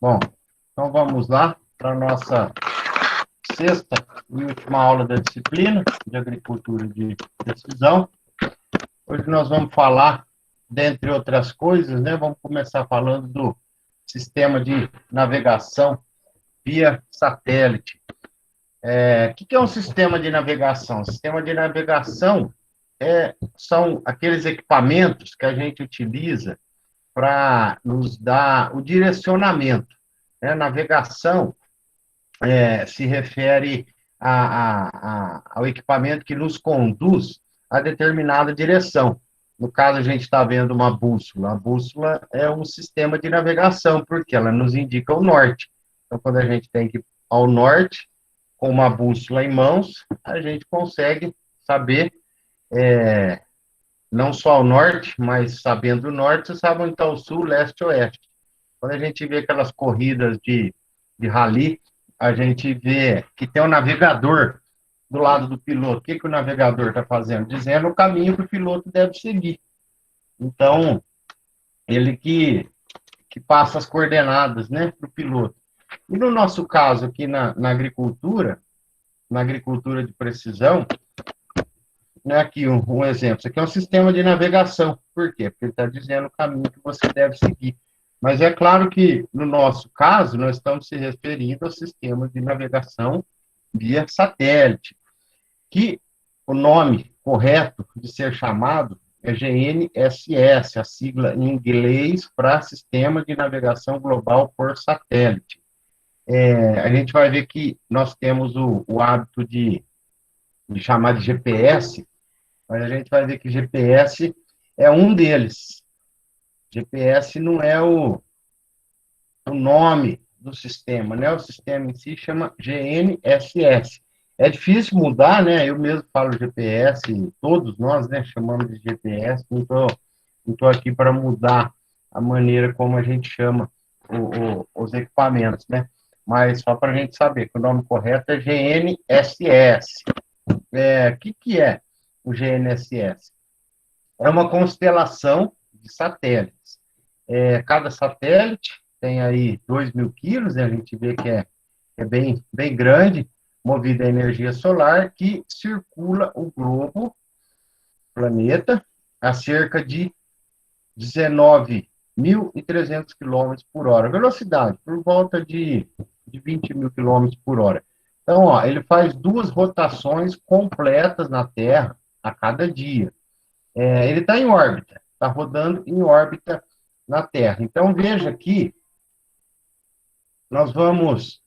Bom, então vamos lá para a nossa sexta e última aula da disciplina de agricultura de precisão. Hoje nós vamos falar, dentre outras coisas, né? Vamos começar falando do sistema de navegação via satélite. O que é um sistema de navegação? Sistema de navegação são aqueles equipamentos que a gente utiliza para nos dar o direcionamento. Né? Navegação se refere ao equipamento que nos conduz a determinada direção. No caso, a gente está vendo uma bússola. A bússola é um sistema de navegação, porque ela nos indica o norte. Então, quando a gente tem que ir ao norte, com uma bússola em mãos, a gente consegue saber não só o norte, mas sabendo o norte, você sabe onde está o sul, leste e oeste. Quando a gente vê aquelas corridas de rally, a gente vê que tem um navegador do lado do piloto. O que o navegador está fazendo? Dizendo o caminho que o piloto deve seguir. Então, ele que passa as coordenadas, né, para o piloto. E no nosso caso aqui na agricultura de precisão, né, aqui um exemplo, isso aqui é um sistema de navegação. Por quê? Porque ele está dizendo o caminho que você deve seguir. Mas é claro que, no nosso caso, nós estamos se referindo ao sistema de navegação via satélite, que o nome correto de ser chamado é GNSS, a sigla em inglês para Sistema de Navegação Global por Satélite. A gente vai ver que nós temos o hábito de chamar de GPS, mas a gente vai ver que GPS é um deles. GPS não é o nome do sistema, né? O sistema em si chama GNSS. É difícil mudar, né? Eu mesmo falo GPS, todos nós, né, chamamos de GPS, não estou aqui para mudar a maneira como a gente chama os equipamentos, né? Mas só para a gente saber que o nome correto é GNSS. O que é o GNSS? É uma constelação de satélites. Cada satélite tem aí 2.000 quilos, né? A gente vê que é bem grande, movido a energia solar, que circula o globo, planeta, a cerca de 19.300 quilômetros por hora. Velocidade, por volta de 20 mil quilômetros por hora. Então, ó, ele faz 2 rotações completas na Terra a cada dia. Ele está em órbita, está rodando em órbita na Terra. Então, veja que nós vamos...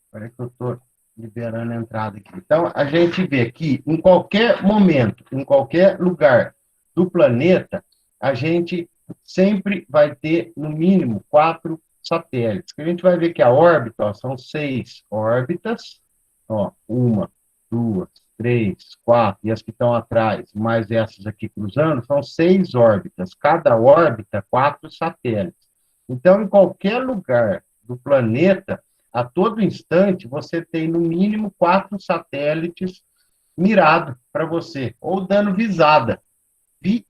Espera que eu estou liberando a entrada aqui. Então, a gente vê que em qualquer momento, em qualquer lugar do planeta, a gente sempre vai ter, no mínimo, 4 satélites. A gente vai ver que a órbita, ó, são 6 órbitas, ó, 1, 2, 3, 4, e as que estão atrás, mais essas aqui cruzando, são 6 órbitas. Cada órbita, 4 satélites. Então, em qualquer lugar do planeta, a todo instante, você tem, no mínimo, 4 satélites mirados para você, ou dando visada, que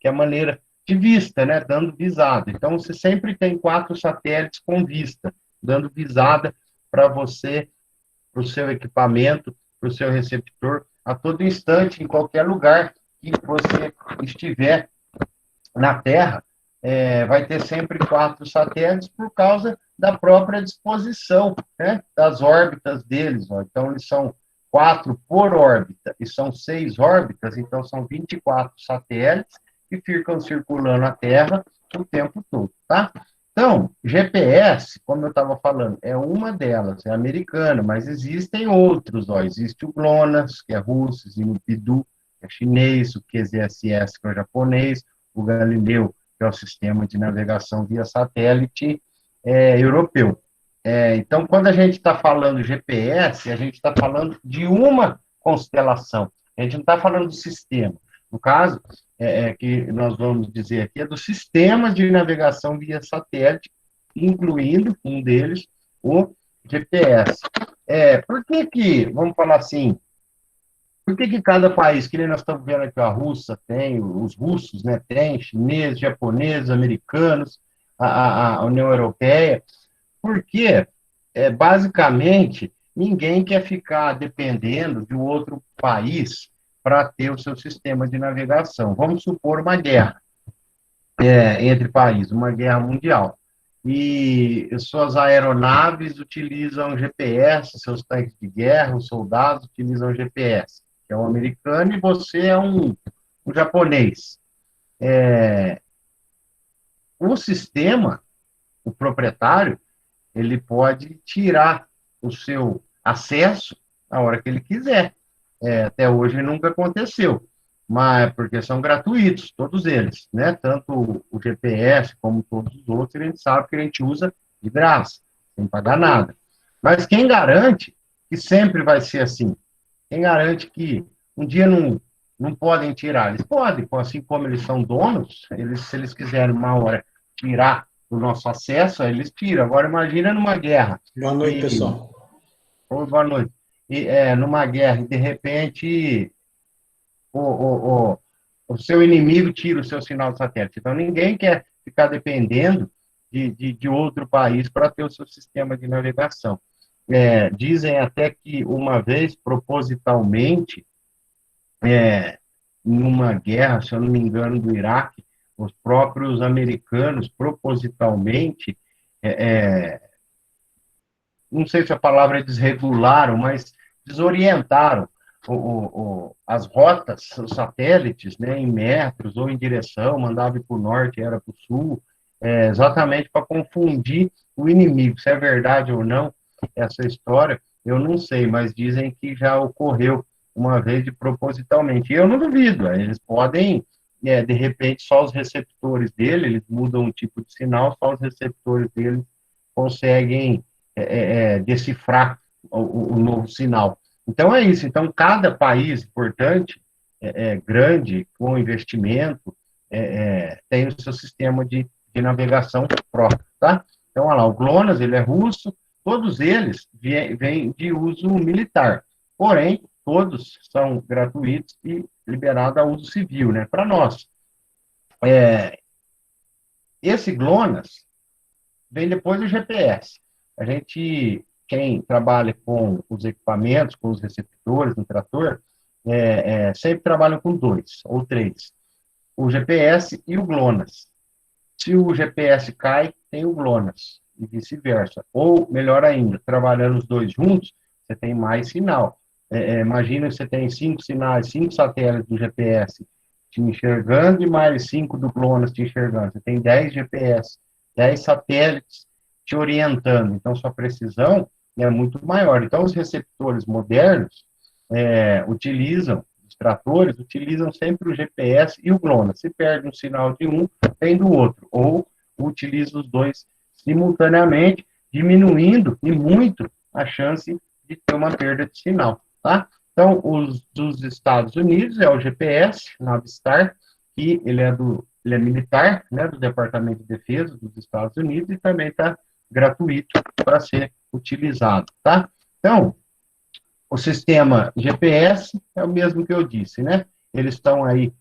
é a maneira de vista, né? Dando visada. Então, você sempre tem 4 satélites com vista, dando visada para você, para o seu equipamento, para o seu receptor, a todo instante, em qualquer lugar que você estiver na Terra, vai ter sempre 4 satélites por causa da própria disposição, né, das órbitas deles. Ó. Então, eles são 4 por órbita, e são 6 órbitas, então são 24 satélites que ficam circulando a Terra o tempo todo, tá? Então, GPS, como eu estava falando, é uma delas, é americana, mas existem outros, ó. Existe o GLONASS, que é russo, o Bidu, que é chinês, o QZSS, que é japonês, o Galileu, que é o sistema de navegação via satélite europeu. Então, quando a gente está falando GPS, a gente está falando de uma constelação, a gente não está falando do sistema. No caso, que nós vamos dizer aqui, é do sistema de navegação via satélite, incluindo um deles, o GPS. Por que, vamos falar assim, por que cada país, que nem nós estamos vendo aqui, a Rússia tem, os russos, né, tem, chineses, japoneses, americanos, a União Europeia, porque, basicamente, ninguém quer ficar dependendo de um outro país para ter o seu sistema de navegação. Vamos supor uma guerra entre países, uma guerra mundial. E suas aeronaves utilizam GPS, seus tanques de guerra, os soldados utilizam GPS, que é um americano, e você é um japonês. O sistema, o proprietário, ele pode tirar o seu acesso a hora que ele quiser. Até hoje nunca aconteceu, mas porque são gratuitos, todos eles, né? Tanto o GPS como todos os outros, a gente sabe que a gente usa de graça, sem pagar nada. Mas quem garante que sempre vai ser assim? Quem garante que um dia não podem tirar? Eles podem, assim como eles são donos, se eles quiserem uma hora tirar o nosso acesso, eles tiram. Agora, imagina numa guerra. Boa noite, E, pessoal. boa noite. E, numa guerra, e de repente, o, o, o, o seu inimigo tira o seu sinal de satélite. Então, ninguém quer ficar dependendo de outro país para ter o seu sistema de navegação. Dizem até que uma vez, propositalmente, numa guerra, se eu não me engano, do Iraque, os próprios americanos, propositalmente, não sei se a palavra é desregularam, mas desorientaram as rotas, os satélites, né, em metros ou em direção, mandava ir para o norte, era para o sul, exatamente para confundir o inimigo. Se é verdade ou não essa história, eu não sei, mas dizem que já ocorreu uma vez de propositalmente. E eu não duvido, eles podem, de repente, só os receptores dele, eles mudam o tipo de sinal, só os receptores dele conseguem decifrar o novo sinal. Então, é isso. Então, cada país importante, grande, com investimento, tem o seu sistema de navegação próprio, tá? Então, olha lá, o GLONASS, ele é russo, todos eles vêm de uso militar, porém, todos são gratuitos e liberados a uso civil, né? Para nós. Esse GLONASS vem depois do GPS. A gente, quem trabalha com os equipamentos, com os receptores no trator, sempre trabalham com dois ou três. O GPS e o GLONASS. Se o GPS cai, tem o GLONASS, e vice-versa. Ou, melhor ainda, trabalhando os dois juntos, você tem mais sinal. Imagina que você tem 5 sinais, 5 satélites do GPS te enxergando e mais 5 do GLONASS te enxergando. Você tem 10 GPS, 10 satélites te orientando. Então, sua precisão é muito maior. Então, os receptores modernos utilizam, os tratores utilizam sempre o GPS e o GLONASS. Se perde um sinal de um, tem do outro. Ou utiliza os dois simultaneamente, diminuindo e muito a chance de ter uma perda de sinal, tá? Então, os dos Estados Unidos é o GPS, Navistar, que ele é militar, né, do Departamento de Defesa dos Estados Unidos, e também está gratuito para ser utilizado, tá? Então, o sistema GPS é o mesmo que eu disse, né? Eles estão aí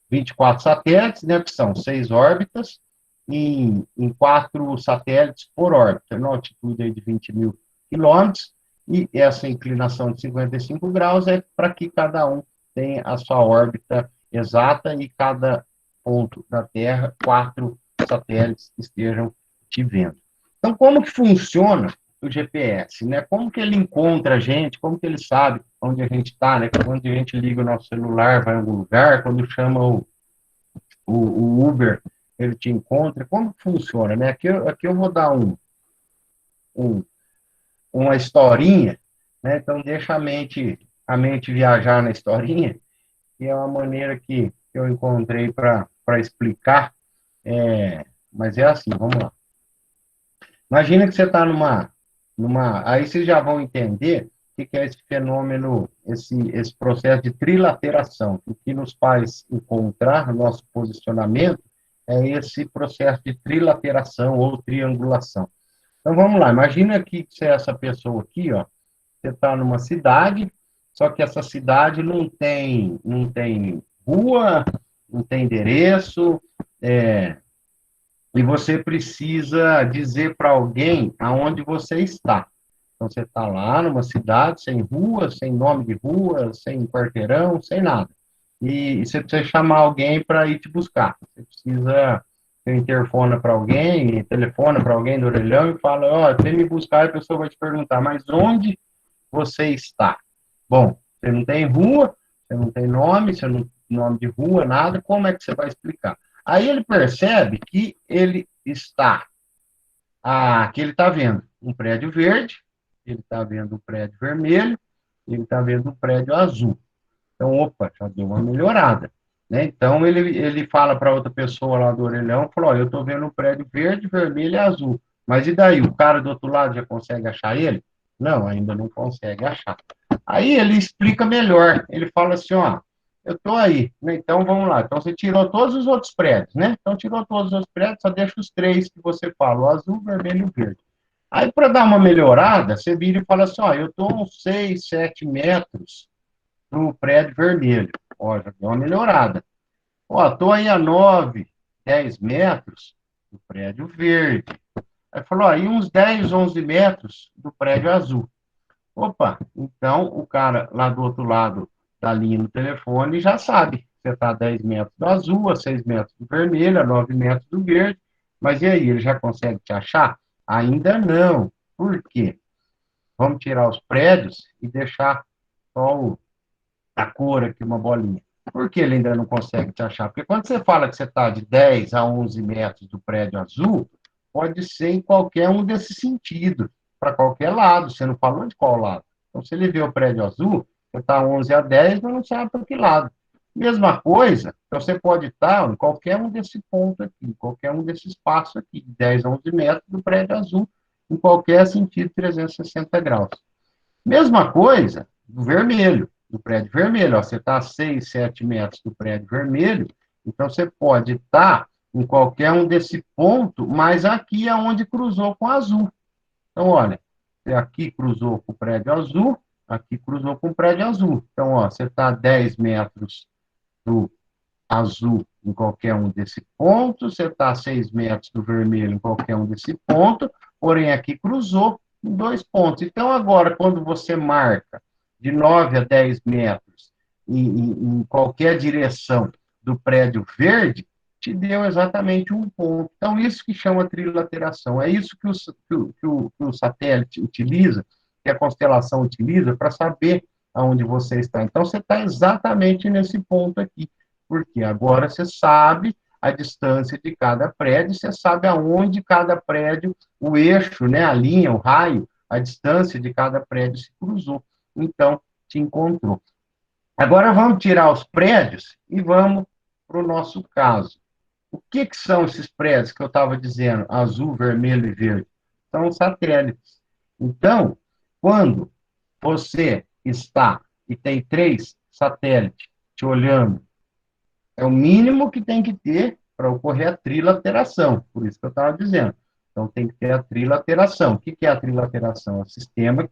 24 satélites, né, que são 6 órbitas, em 4 satélites por órbita, uma altitude aí de 20 mil quilômetros, e essa inclinação de 55 graus é para que cada um tenha a sua órbita exata e cada ponto da Terra, 4 satélites estejam te vendo. Então, como que funciona o GPS, né? Como que ele encontra a gente, como que ele sabe onde a gente está, né? Quando a gente liga o nosso celular, vai em algum lugar, quando chama o Uber, ele te encontra, como que funciona, né? Aqui eu vou dar um, uma historinha, né? Então deixa a mente viajar na historinha, que é uma maneira que eu encontrei para explicar, mas é assim, vamos lá. Imagina que você está aí vocês já vão entender o que é esse fenômeno, esse processo de trilateração. O que nos faz encontrar nosso posicionamento é esse processo de trilateração ou triangulação. Então vamos lá, imagina que você é essa pessoa aqui, ó, você está numa cidade, só que essa cidade não tem rua, não tem endereço, e você precisa dizer para alguém aonde você está. Então, você está lá numa cidade, sem rua, sem nome de rua, sem quarteirão, sem nada. E você precisa chamar alguém para ir te buscar. Você precisa, você interfona para alguém, telefona para alguém do orelhão e fala, ó, oh, vem me buscar, e a pessoa vai te perguntar, mas onde você está? Bom, você não tem rua, você não tem nome, você não tem nome de rua, nada, como é que você vai explicar? Aí ele percebe que ele está, que ele está vendo um prédio verde, ele está vendo um prédio vermelho, ele está vendo um prédio azul. Então, opa, já deu uma melhorada. Né? Então, ele fala para outra pessoa lá do orelhão, falou, ó, eu estou vendo um prédio verde, vermelho e azul. Mas e daí? O cara do outro lado já consegue achar ele? Não, ainda não consegue achar. Aí ele explica melhor. Ele fala assim, ó, eu estou aí, né? Então vamos lá. Então você tirou todos os outros prédios, né? Então tirou todos os outros prédios, só deixa os três que você fala, o azul, o vermelho e o verde. Aí, para dar uma melhorada, você vira e fala assim, ó, eu estou uns 6, 7 metros do prédio vermelho. Ó, já deu uma melhorada. Ó, estou aí a 9, 10 metros do prédio verde. Aí falou, aí uns 10, 11 metros do prédio azul. Opa, então o cara lá do outro lado da linha no telefone já sabe. Você está a 10 metros do azul, a 6 metros do vermelho, a 9 metros do verde. Mas e aí, ele já consegue te achar? Ainda não. Por quê? Vamos tirar os prédios e deixar só a cor aqui, uma bolinha. Por que ele ainda não consegue te achar? Porque quando você fala que você está de 10 a 11 metros do prédio azul, pode ser em qualquer um desses sentidos, para qualquer lado, você não falou de qual lado. Então, se ele vê o prédio azul, você está 11 a 10, mas não sabe para que lado. Mesma coisa, então você pode estar em qualquer um desse ponto aqui, em qualquer um desses espaços aqui, de 10 a 11 metros do prédio azul, em qualquer sentido 360 graus. Mesma coisa do vermelho, do prédio vermelho. Ó, você está a 6, 7 metros do prédio vermelho, então você pode estar em qualquer um desse ponto, mas aqui é onde cruzou com o azul. Então, olha, você aqui cruzou com o prédio azul, aqui cruzou com o prédio azul. Então, ó, você está a 10 metros do azul em qualquer um desse ponto, você está a 6 metros do vermelho em qualquer um desse ponto, porém aqui cruzou em dois pontos. Então, agora, quando você marca de 9 a 10 metros em qualquer direção do prédio verde, te deu exatamente um ponto. Então, isso que chama trilateração. É isso que o satélite utiliza, que a constelação utiliza, para saber aonde você está. Então, você está exatamente nesse ponto aqui. Porque agora você sabe a distância de cada prédio, você sabe aonde cada prédio, o eixo, né, a linha, o raio, a distância de cada prédio se cruzou. Então, te encontrou. Agora vamos tirar os prédios e vamos para o nosso caso. O que são esses prédios que eu estava dizendo, azul, vermelho e verde? São satélites. Então, quando você está e tem 3 satélites te olhando, é o mínimo que tem que ter para ocorrer a trilateração, por isso que eu estava dizendo. Então, tem que ter a trilateração. O que é a trilateração? É um sistema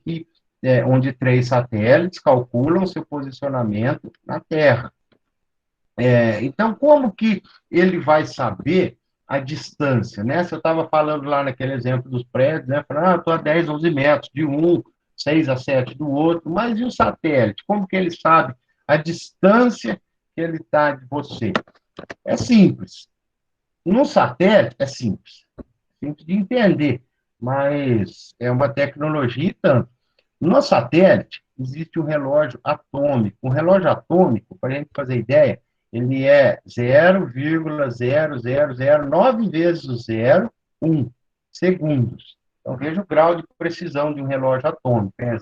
onde 3 satélites calculam o seu posicionamento na Terra. Então, como que ele vai saber a distância, né? Você estava falando lá naquele exemplo dos prédios, né? Falando, estou a 10, 11 metros de um, 6 a 7 do outro, mas e o satélite? Como que ele sabe a distância que ele está de você? É simples. No satélite, é simples. Simples de entender, mas é uma tecnologia e tanto. No satélite, existe um relógio atômico. Um relógio atômico, para a gente fazer ideia, ele é 0,0009 vezes o zero, 1 segundos. Então, veja o grau de precisão de um relógio atômico. É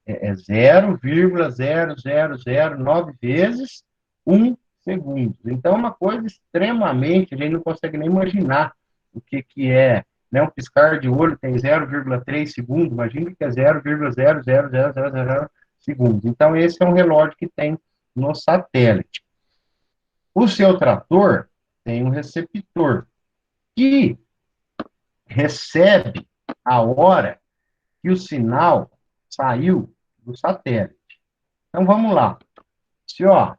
0,0009 vezes 1 segundos. Então, é uma coisa extremamente, a gente não consegue nem imaginar o que é, né? Um piscar de olho tem 0,3 segundos, imagina que é 0,00000 segundos. Então, esse é um relógio que tem no satélite. O seu trator tem um receptor que recebe a hora que o sinal saiu do satélite. Então, vamos lá. Se, ó,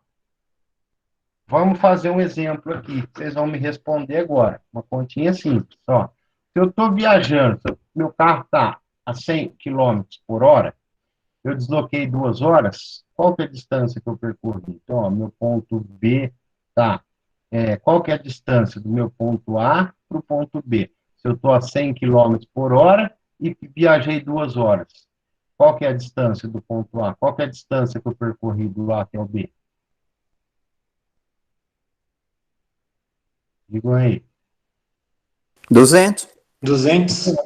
vamos fazer um exemplo aqui. Vocês vão me responder agora. Uma continha simples. Ó. Se eu estou viajando, se meu carro está a 100 quilômetros por hora, eu desloquei 2 horas, qual que é a distância que eu percorri? Então, ó, meu ponto B tá. Qual que é a distância do meu ponto A para o ponto B? Se eu estou a 100 quilômetros por hora e viajei 2 horas, qual que é a distância do ponto A? Qual que é a distância que eu percorri do A até o B? Digam aí. 200. 200.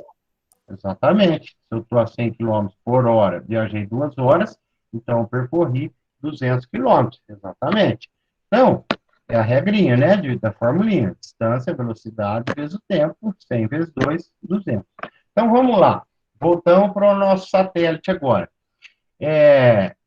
Exatamente. Se eu estou a 100 quilômetros por hora, viajei 2 horas, então eu percorri 200 quilômetros. Exatamente. Então, é a regrinha, né, da formulinha. Distância, velocidade, vezes o tempo, 100 vezes 2, 200. Então, vamos lá. Voltamos para o nosso satélite agora.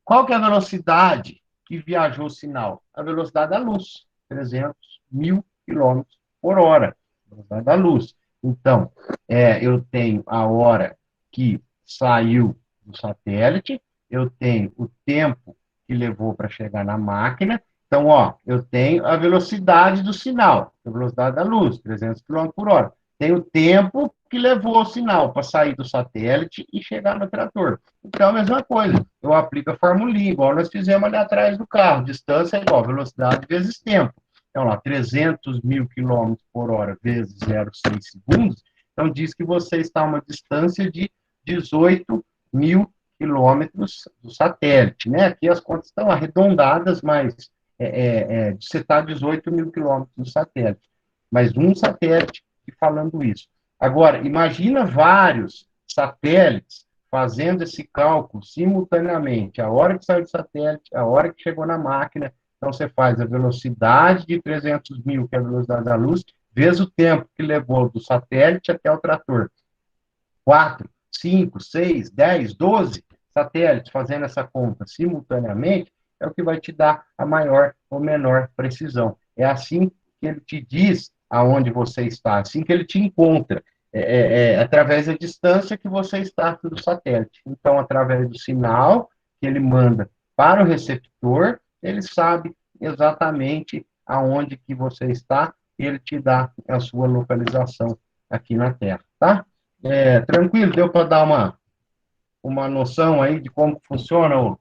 Qual que é a velocidade que viajou o sinal? A velocidade da luz, 300 mil quilômetros por hora. Velocidade da luz. Então, eu tenho a hora que saiu do satélite, eu tenho o tempo que levou para chegar na máquina. Então, ó, eu tenho a velocidade do sinal, a velocidade da luz, 300 quilômetros por hora. Tem o tempo que levou o sinal para sair do satélite e chegar no trator. Então, a mesma coisa. Eu aplico a formulinha, igual nós fizemos ali atrás do carro. Distância é igual velocidade vezes tempo. Então, lá, 300 mil quilômetros por hora vezes 0,6 segundos. Então, diz que você está a uma distância de 18 mil quilômetros do satélite, né? Aqui as contas estão arredondadas, mas você está a 18 mil quilômetros do satélite. Mas um satélite falando isso. Agora, imagina vários satélites fazendo esse cálculo simultaneamente, a hora que saiu do satélite, a hora que chegou na máquina. Então, você faz a velocidade de 300 mil, que é a velocidade da luz, vezes o tempo que levou do satélite até o trator. 4, 5, 6, 10, 12 satélites fazendo essa conta simultaneamente, é o que vai te dar a maior ou menor precisão. É assim que ele te diz aonde você está, assim que ele te encontra, através da distância que você está do satélite. Então, através do sinal que ele manda para o receptor, ele sabe exatamente aonde que você está e ele te dá a sua localização aqui na Terra, tá? Tranquilo, deu para dar uma noção aí de como funciona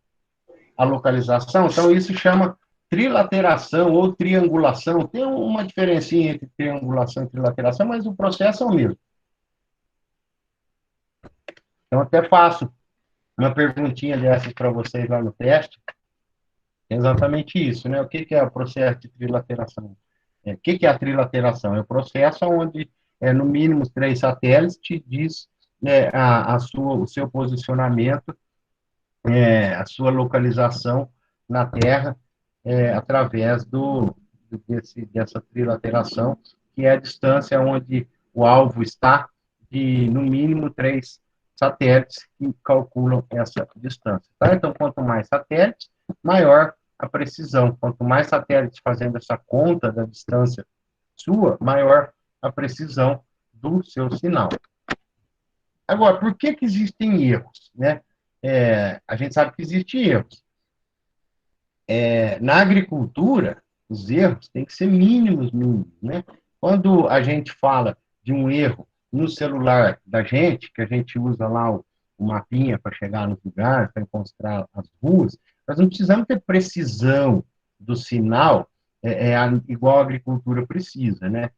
a localização? Então, isso chama trilateração ou triangulação. Tem uma diferencinha entre triangulação e trilateração, mas o processo é o mesmo. Então, até faço uma perguntinha dessas para vocês lá no teste. É exatamente isso, né? O que é o processo de trilateração? O que é a trilateração? É o processo onde, no mínimo, 3 satélites te diz o seu posicionamento, a sua localização na Terra, através dessa trilateração, que é a distância onde o alvo está, de, no mínimo, 3 satélites que calculam essa distância. Tá? Então, quanto mais satélites, maior a precisão. Quanto mais satélites fazendo essa conta da distância sua, maior a precisão do seu sinal. Agora, por que existem erros? Né? A gente sabe que existem erros. Na agricultura, os erros têm que ser mínimos, mínimos. Né? Quando a gente fala de um erro no celular da gente, que a gente usa lá o mapinha para chegar nos lugares, para encontrar as ruas, nós não precisamos ter precisão do sinal igual a agricultura precisa. Né?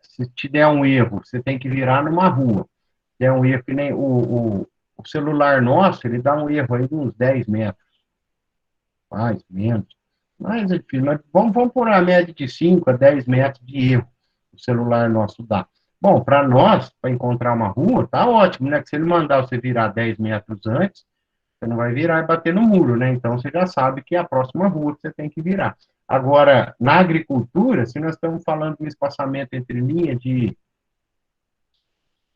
Se te der um erro, você tem que virar numa rua. Se der um erro, que nem o celular nosso, ele dá um erro aí de uns 10 metros. Mais, menos. Mas, enfim, vamos pôr uma média de 5 a 10 metros de erro o celular nosso dá. Bom, para nós, para encontrar uma rua, tá ótimo, né? Que se ele mandar você virar 10 metros antes, você não vai virar e bater no muro, né? Então, você já sabe que é a próxima rua que você tem que virar. Agora, na agricultura, se nós estamos falando de um espaçamento entre linha de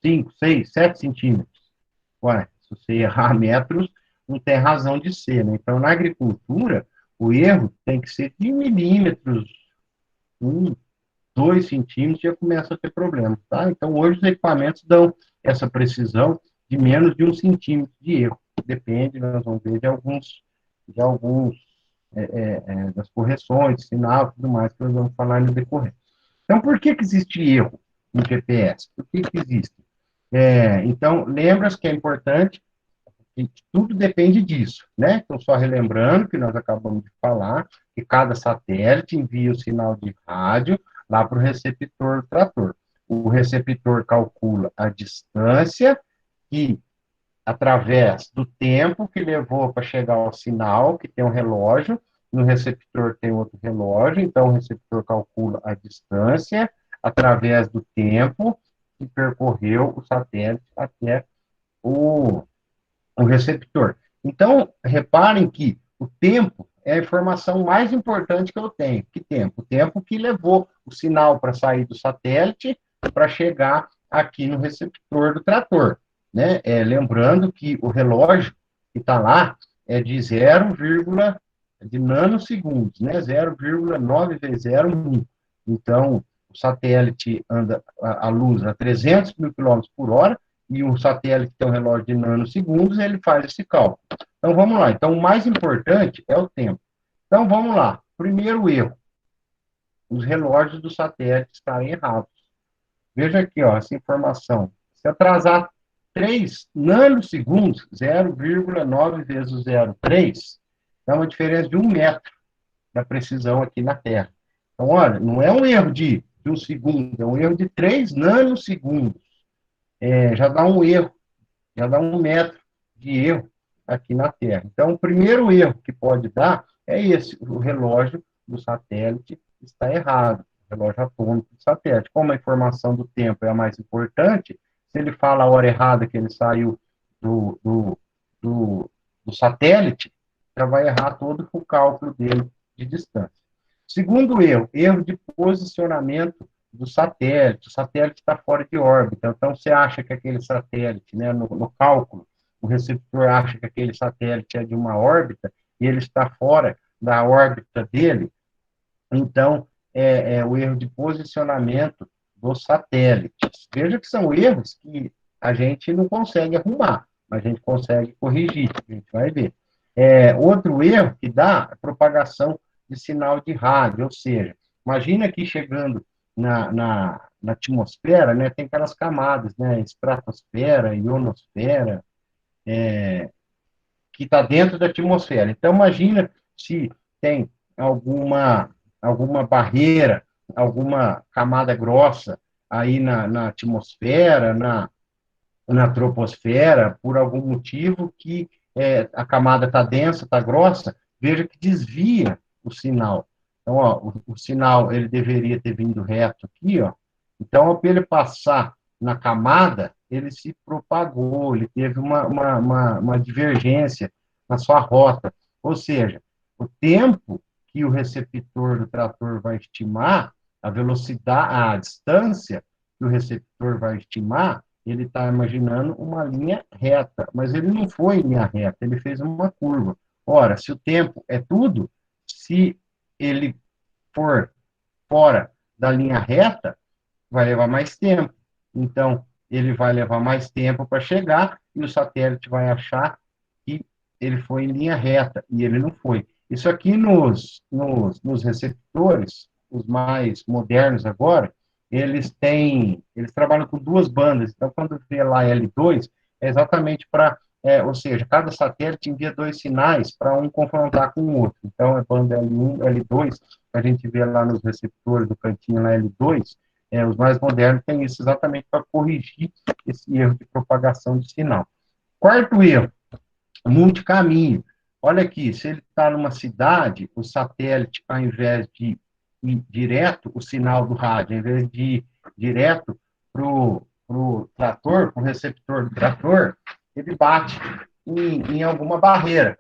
5, 6, 7 centímetros, ué, se você errar metros, não tem razão de ser, né? Então, na agricultura, o erro tem que ser de milímetros, 2 centímetros, já começa a ter problema, tá? Então, hoje os equipamentos dão essa precisão de menos de 1 centímetro de erro. Depende, nós vamos ver, de alguns das correções, sinal, tudo mais, que nós vamos falar no decorrer. Então, por que existe erro no GPS? Por que existe? Então, lembra-se que é importante, que tudo depende disso, né? Então, só relembrando que nós acabamos de falar, que cada satélite envia o sinal de rádio lá para o receptor do trator. O receptor calcula a distância que, através do tempo que levou para chegar ao sinal, que tem um relógio, no receptor tem outro relógio, então o receptor calcula a distância através do tempo que percorreu o satélite até o, o receptor. Então, reparem que o tempo é a informação mais importante que eu tenho. Que tempo? O tempo que levou o sinal para sair do satélite para chegar aqui no receptor do trator. Né? Lembrando que o relógio que está lá é de 0, de nanosegundos, né? 0,9 vezes 0,1. Então, o satélite anda a luz a 300 mil quilômetros por hora, e o satélite tem um relógio de nanosegundos, ele faz esse cálculo. Então, vamos lá. Então, o mais importante é o tempo. Então, vamos lá. Primeiro erro. Os relógios do satélite estarem errados. Veja aqui, ó, essa informação. Se atrasar 3 nanosegundos, 0,9 vezes 0,3, dá uma diferença de 1 metro da precisão aqui na Terra. Então, olha, não é um erro de 1 segundo, é um erro de 3 nanosegundos. Já dá um erro, já dá 1 metro de erro aqui na Terra. Então, o primeiro erro que pode dar é esse: o relógio do satélite está errado, o relógio atômico do satélite. Como a informação do tempo é a mais importante, se ele fala a hora errada que ele saiu do, do, do, do satélite, já vai errar todo o cálculo dele de distância. Segundo erro, erro de posicionamento do satélite. O satélite está fora de órbita, então você acha que aquele satélite, né, no cálculo, o receptor acha que aquele satélite é de uma órbita e ele está fora da órbita dele, então é o erro de posicionamento dos satélites. Veja que são erros que a gente não consegue arrumar, mas a gente consegue corrigir, a gente vai ver. Outro erro que dá é propagação de sinal de rádio, ou seja, imagina aqui chegando na atmosfera, né, tem aquelas camadas, né, estratosfera, ionosfera, que está dentro da atmosfera. Então, imagina se tem alguma barreira, alguma camada grossa aí na atmosfera, na troposfera, por algum motivo que a camada está densa, está grossa, veja que desvia o sinal. Então, ó, o sinal ele deveria ter vindo reto aqui, ó. Então, para ele passar na camada, ele se propagou, ele teve uma divergência na sua rota. Ou seja, o tempo que o receptor do trator vai estimar, a velocidade, a distância que o receptor vai estimar, ele está imaginando uma linha reta, mas ele não foi em linha reta, ele fez uma curva. Ora, se o tempo é tudo, se ele for fora da linha reta, vai levar mais tempo. Então, ele vai levar mais tempo para chegar e o satélite vai achar que ele foi em linha reta, e ele não foi. Isso aqui nos receptores, os mais modernos agora, eles trabalham com duas bandas. Então, quando vê lá L2, é exatamente para, ou seja, cada satélite envia dois sinais para um confrontar com o outro. Então, é banda L1, L2, a gente vê lá nos receptores do cantinho lá L2, os mais modernos têm isso exatamente para corrigir esse erro de propagação de sinal. Quarto erro, multicaminho. Olha aqui, se ele está numa cidade, o satélite, ao invés de ir direto o sinal do rádio, ao invés de ir direto para o trator, para o receptor do trator, ele bate em alguma barreira.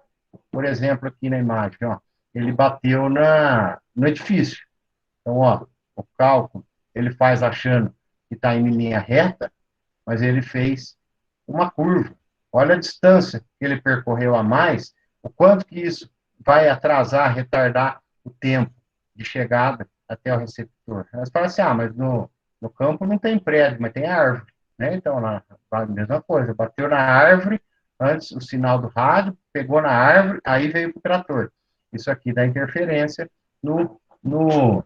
Por exemplo, aqui na imagem, ó, ele bateu no edifício. Então, ó, o cálculo ele faz achando que está em linha reta, mas ele fez uma curva. Olha a distância que ele percorreu a mais, o quanto que isso vai atrasar, retardar o tempo de chegada até o receptor. Elas falam assim, mas no campo não tem prédio, mas tem árvore. Né? Então, lá, a mesma coisa, bateu na árvore, antes o sinal do rádio, pegou na árvore, aí veio para o trator. Isso aqui dá interferência no, no,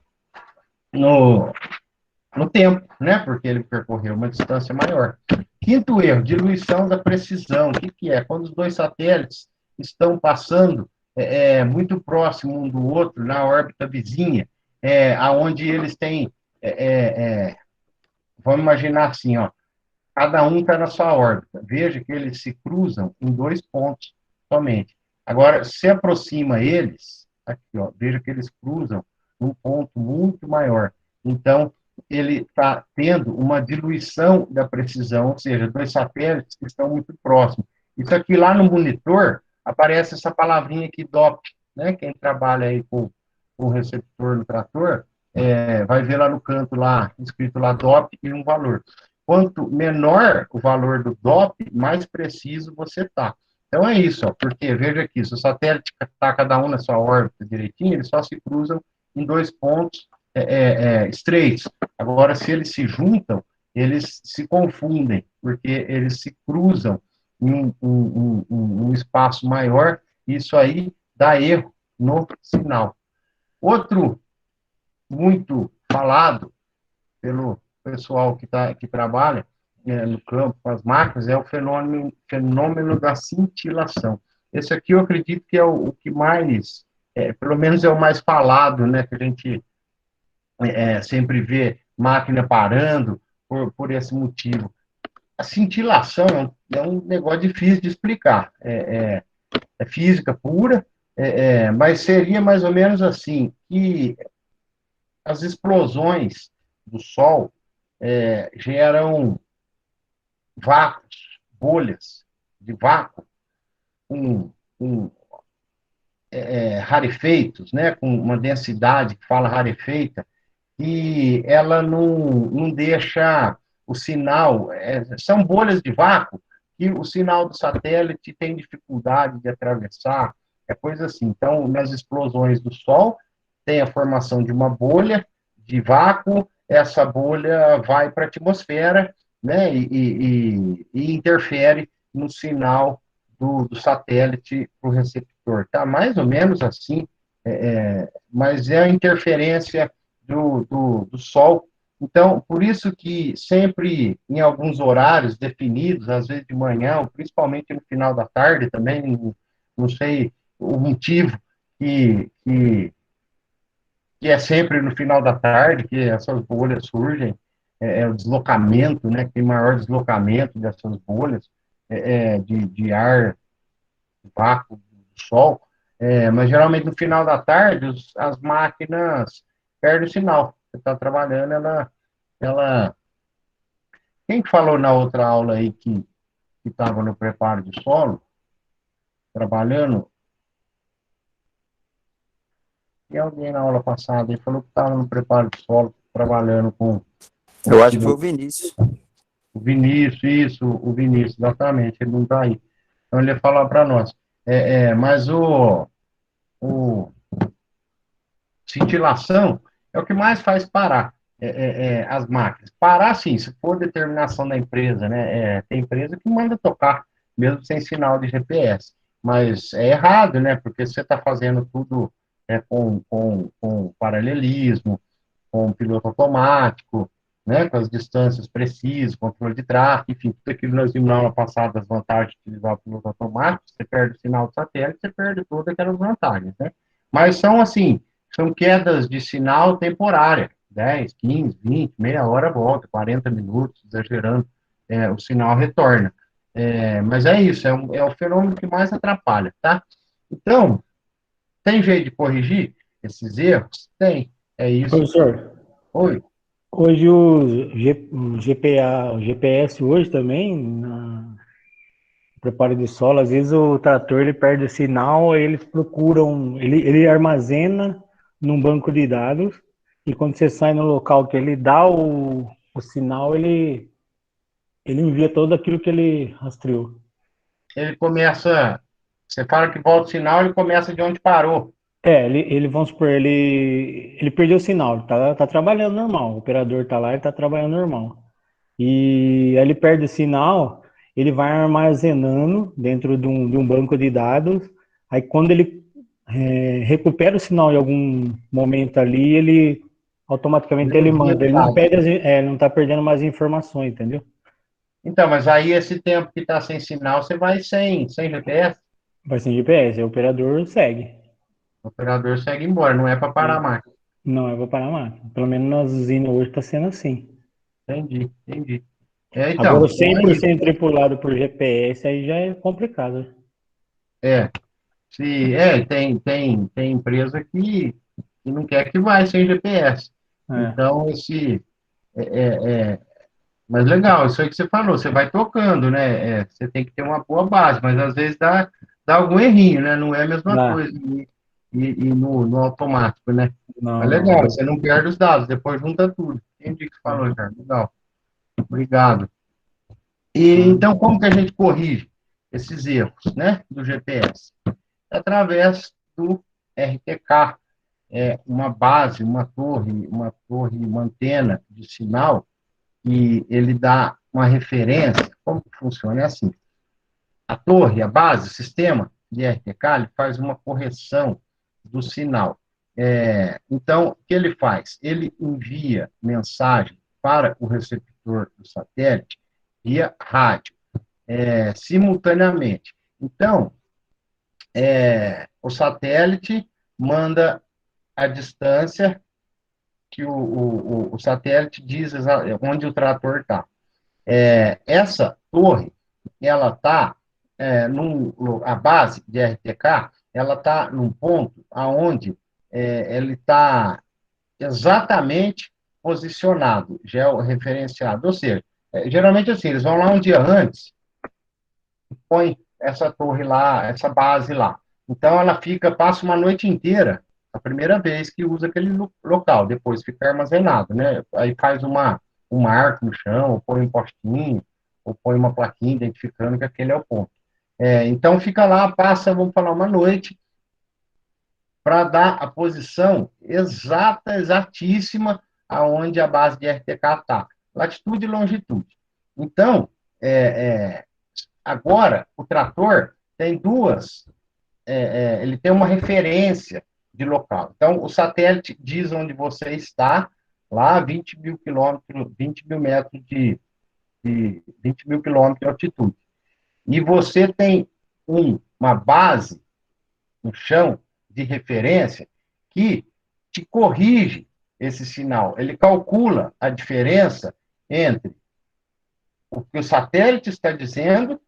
no, no tempo, né? Porque ele percorreu uma distância maior. Quinto erro, diluição da precisão. O que é? Quando os dois satélites estão passando muito próximo um do outro, na órbita vizinha, aonde eles têm, vamos imaginar assim, ó, cada um está na sua órbita. Veja que eles se cruzam em dois pontos somente. Agora, se aproxima eles, aqui, ó, veja que eles cruzam num ponto muito maior. Então, ele está tendo uma diluição da precisão, ou seja, dois satélites que estão muito próximos. Isso aqui lá no monitor aparece essa palavrinha aqui, DOP, né? Quem trabalha aí com receptor no trator, vai ver lá no canto lá, escrito lá DOP e um valor. Quanto menor o valor do DOP, mais preciso você está. Então é isso, ó, porque veja aqui, se o satélite está cada um na sua órbita direitinho, eles só se cruzam em dois pontos estreitos. Agora, se eles se juntam, eles se confundem, porque eles se cruzam em um espaço maior, e isso aí dá erro no sinal. Outro muito falado pelo pessoal que trabalha no campo, com as máquinas, é o fenômeno da cintilação. Esse aqui eu acredito que é o que mais, pelo menos é o mais falado, né, que a gente sempre vê máquina parando por esse motivo. A cintilação é um negócio difícil de explicar. É física pura, mas seria mais ou menos assim, que as explosões do Sol geram vácuos, bolhas de vácuo com rarefeitos, né, com uma densidade que fala rarefeita, e ela não deixa o sinal, são bolhas de vácuo que o sinal do satélite tem dificuldade de atravessar, coisa assim. Então, nas explosões do Sol, tem a formação de uma bolha de vácuo, essa bolha vai para a atmosfera, né, e interfere no sinal do satélite para o receptor. Tá mais ou menos assim, mas é a interferência do Sol. Então, por isso que sempre em alguns horários definidos, às vezes de manhã, ou principalmente no final da tarde também, não sei o motivo que é sempre no final da tarde que essas bolhas surgem, o deslocamento, né, que tem maior deslocamento dessas bolhas de ar, vácuo do Sol, mas geralmente no final da tarde as máquinas perdem o sinal. Você está trabalhando, ela... Quem falou na outra aula aí que estava no preparo de solo, trabalhando, e alguém na aula passada aí falou que estava no preparo de solo, trabalhando com Eu acho que foi o Vinícius. o Vinícius, isso, o Vinícius, exatamente, ele não está aí. Então ele ia falar para nós. Mas o cintilação é o que mais faz parar as máquinas. Parar, sim, se for determinação da empresa, né? Tem empresa que manda tocar, mesmo sem sinal de GPS. Mas é errado, né? Porque você está fazendo tudo com paralelismo, com piloto automático, né, com as distâncias precisas, controle de tráfego, enfim, tudo aquilo que nós vimos na aula passada, as vantagens de utilizar o piloto automático, você perde o sinal do satélite, você perde todas aquelas vantagens, né? Mas são, assim, são quedas de sinal temporária, 10, 15, 20, meia hora volta, 40 minutos, exagerando, o sinal retorna. Mas é isso, é o fenômeno que mais atrapalha, tá? Então, tem jeito de corrigir esses erros? Tem. É isso. Professor, Oi. hoje o GPA, o GPS hoje também, no preparo de solo, às vezes o trator ele perde o sinal, aí eles procuram, ele armazena num banco de dados, e quando você sai no local que ele dá o sinal, ele envia todo aquilo que ele rastreou. Ele começa, você fala que volta o sinal, ele começa de onde parou. Vamos supor, ele perdeu o sinal, tá trabalhando normal, o operador tá lá, ele tá trabalhando normal. E aí ele perde o sinal, ele vai armazenando dentro de um banco de dados. Aí quando ele recupera o sinal em algum momento ali, ele automaticamente ele Ele envia manda. de Ele não volta. perde, não está perdendo mais informações, entendeu? Então, mas aí esse tempo que está sem sinal, você vai sem GPS, Vai sem GPS, o operador segue. o operador segue embora, não é para parar E mais. não é para Panamá. Pelo menos nas usinas hoje está sendo assim. Entendi, entendi. Agora, Então é isso. 100% tripulado por GPS aí já é complicado. É, tem empresa que não quer que vai sem GPS. É, Então, mas legal, isso aí que você falou, você vai tocando, né? Você tem que ter uma boa base, mas às vezes dá algum errinho, né? Não é a mesma dá. coisa e no automático, né? Mas Não, legal, não. você não perde os dados, depois junta tudo. Entendi o que você falou, já. Legal, obrigado. E Ah, então, como que a gente corrige esses erros, né, do GPS? Através do RTK, uma base, uma antena de sinal, e ele dá uma referência. Como que funciona? É assim, a torre, a base, o sistema de RTK, ele faz uma correção do sinal. Então, o que ele faz? Ele envia mensagem para o receptor do satélite via rádio, simultaneamente. Então, o satélite manda a distância que o satélite diz onde o trator está. Essa torre, ela está, a base de RTK, ela está num ponto aonde ele está exatamente posicionado, georreferenciado. Ou seja, geralmente assim, eles vão lá um dia antes, põe essa torre lá, essa base lá. Então ela passa uma noite inteira, a primeira vez que usa aquele local, depois fica armazenado, né? Aí faz um marco no chão, ou põe um postinho, ou põe uma plaquinha identificando que aquele é o ponto. Então fica lá, passa, vamos falar, uma noite, para dar a posição exata, exatíssima, aonde a base de RTK está. Latitude e longitude. Então, agora, o trator tem ele tem uma referência de local. Então, o satélite diz onde você está, lá a 20 mil quilômetros, 20 mil metros 20 mil quilômetros de altitude. E você tem uma base, um chão de referência que te corrige esse sinal. Ele calcula a diferença entre o que o satélite está dizendo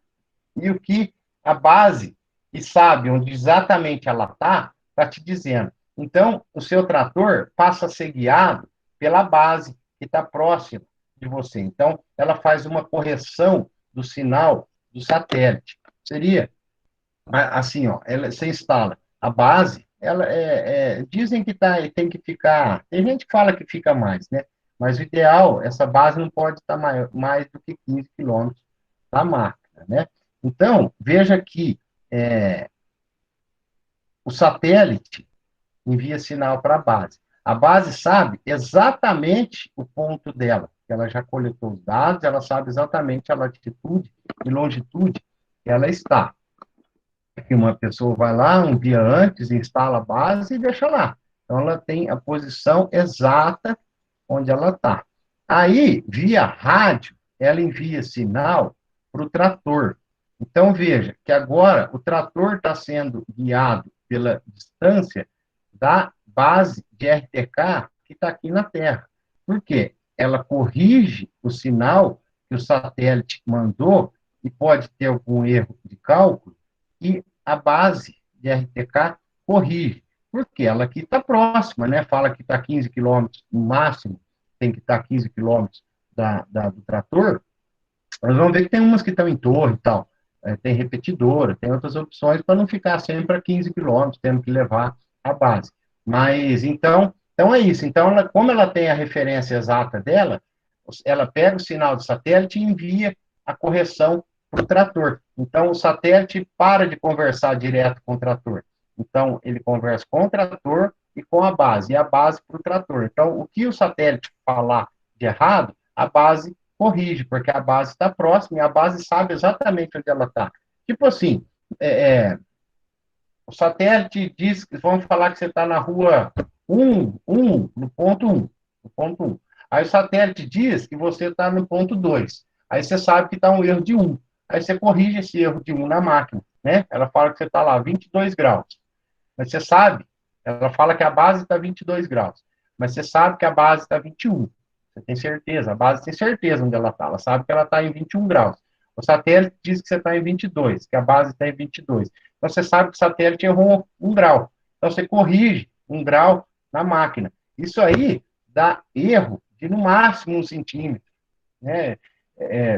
e o que a base, que sabe onde exatamente ela está te dizendo. Então, o seu trator passa a ser guiado pela base que está próxima de você. Então, ela faz uma correção do sinal do satélite. Seria assim, ó, você instala a base, dizem que tem que ficar, tem gente que fala que fica mais, né? Mas o ideal, essa base não pode estar mais do que 15 quilômetros da máquina, né? Então, veja que o satélite envia sinal para a base. A base sabe exatamente o ponto dela, ela já coletou os dados, ela sabe exatamente a latitude e longitude que ela está. Que uma pessoa vai lá um dia antes, instala a base e deixa lá. Então, ela tem a posição exata onde ela está. Aí, via rádio, ela envia sinal para o trator. Então, veja que agora o trator está sendo guiado pela distância da base de RTK que está aqui na Terra. Por quê? Ela corrige o sinal que o satélite mandou e pode ter algum erro de cálculo, e a base de RTK corrige. Porque ela aqui está próxima, né? Fala que está 15 quilômetros no máximo, tem que estar 15 quilômetros do trator. Nós vamos ver que tem umas que estão em torre e tal. Tem repetidora, tem outras opções para não ficar sempre a 15 quilômetros, tendo que levar a base. Mas, então é isso. Então, como ela tem a referência exata dela, ela pega o sinal do satélite e envia a correção para o trator. Então, o satélite para de conversar direto com o trator. Então, ele conversa com o trator e com a base, e a base para o trator. Então, o que o satélite falar de errado, a base corrige, porque a base está próxima e a base sabe exatamente onde ela está. Tipo assim, é, é, O satélite diz que vamos falar que você está na rua 1, no ponto 1. No ponto 1. Aí o satélite diz que você está no ponto 2. Aí você sabe que está um erro de 1. Aí você corrige esse erro de 1 na máquina, né? Ela fala que você está lá 22 graus. Mas você sabe, ela fala que a base está 22 graus. Mas você sabe que a base está 21. Você tem certeza, a base tem certeza onde ela está. Ela sabe que ela está em 21 graus. O satélite diz que você está em 22, que a base está em 22. Então você sabe que o satélite errou 1 grau. Então você corrige 1 grau na máquina. Isso aí dá erro de no máximo 1 centímetro. Né?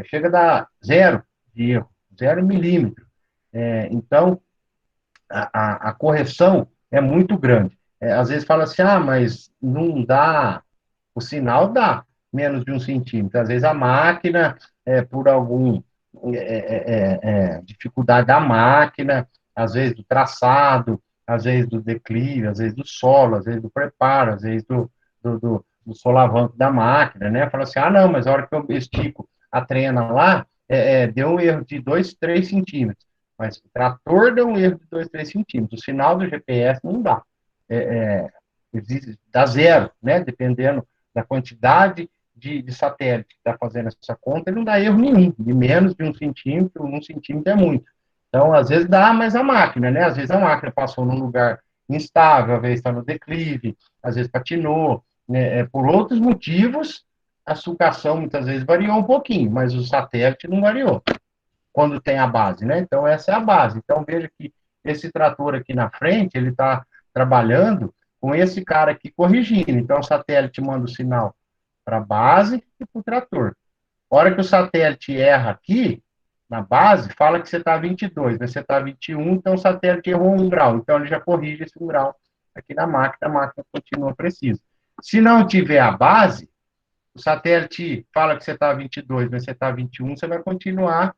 Chega a dar zero de erro, 0 milímetro. Então, a correção é muito grande. Às vezes fala assim, mas não dá, o sinal dá menos de 1 centímetro. Às vezes a máquina, por algum dificuldade da máquina, às vezes do traçado, às vezes do declive, às vezes do solo, às vezes do preparo, às vezes do solavanco da máquina, né? Fala assim, não, mas a hora que eu estico a trena lá, deu um erro de 2, 3 centímetros. Mas o trator deu um erro de 2, 3 centímetros. O sinal do GPS não dá. Dá zero, né? Dependendo da quantidade de satélite que está fazendo essa conta, ele não dá erro nenhum. De menos de 1 centímetro, 1 centímetro é muito. Então, às vezes dá, mas a máquina, né? Às vezes a máquina passou num lugar instável, às vezes está no declive, às vezes patinou, né? Por outros motivos, a sucação muitas vezes variou um pouquinho, mas o satélite não variou quando tem a base, né? Então, essa é a base. Então, veja que esse trator aqui na frente, ele está trabalhando com esse cara aqui corrigindo. Então, o satélite manda o sinal para a base e para o trator. A hora que o satélite erra aqui, na base, fala que você está 22, mas você está 21, então o satélite errou 1 grau. Então, ele já corrige esse 1 grau aqui na máquina, a máquina continua precisa. Se não tiver a base, o satélite fala que você está 22, mas você está 21, você vai continuar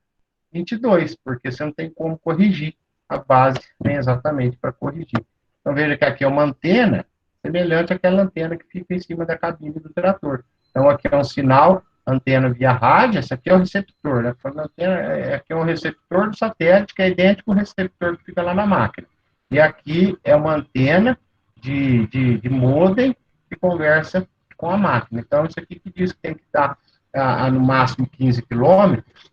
22, porque você não tem como corrigir. A base tem exatamente para corrigir. Então, veja que aqui é uma antena semelhante àquela antena que fica em cima da cabine do trator. Então, aqui é um sinal, antena via rádio, esse aqui é o receptor, né? Aqui é um receptor do satélite, que é idêntico ao receptor que fica lá na máquina. E aqui é uma antena de modem que conversa com a máquina. Então, isso aqui que diz que tem que estar no máximo 15 quilômetros.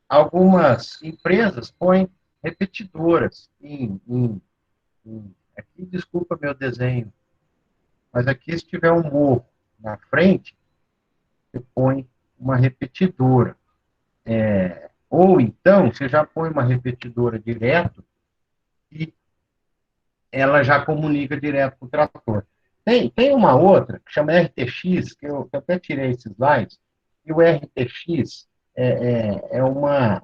Algumas empresas põem repetidoras aqui, desculpa meu desenho, mas aqui se tiver um morro na frente, você põe uma repetidora. Ou então, você já põe uma repetidora direto e ela já comunica direto com o trator. Tem uma outra, que chama RTX, que eu até tirei esses slides, e o RTX é uma.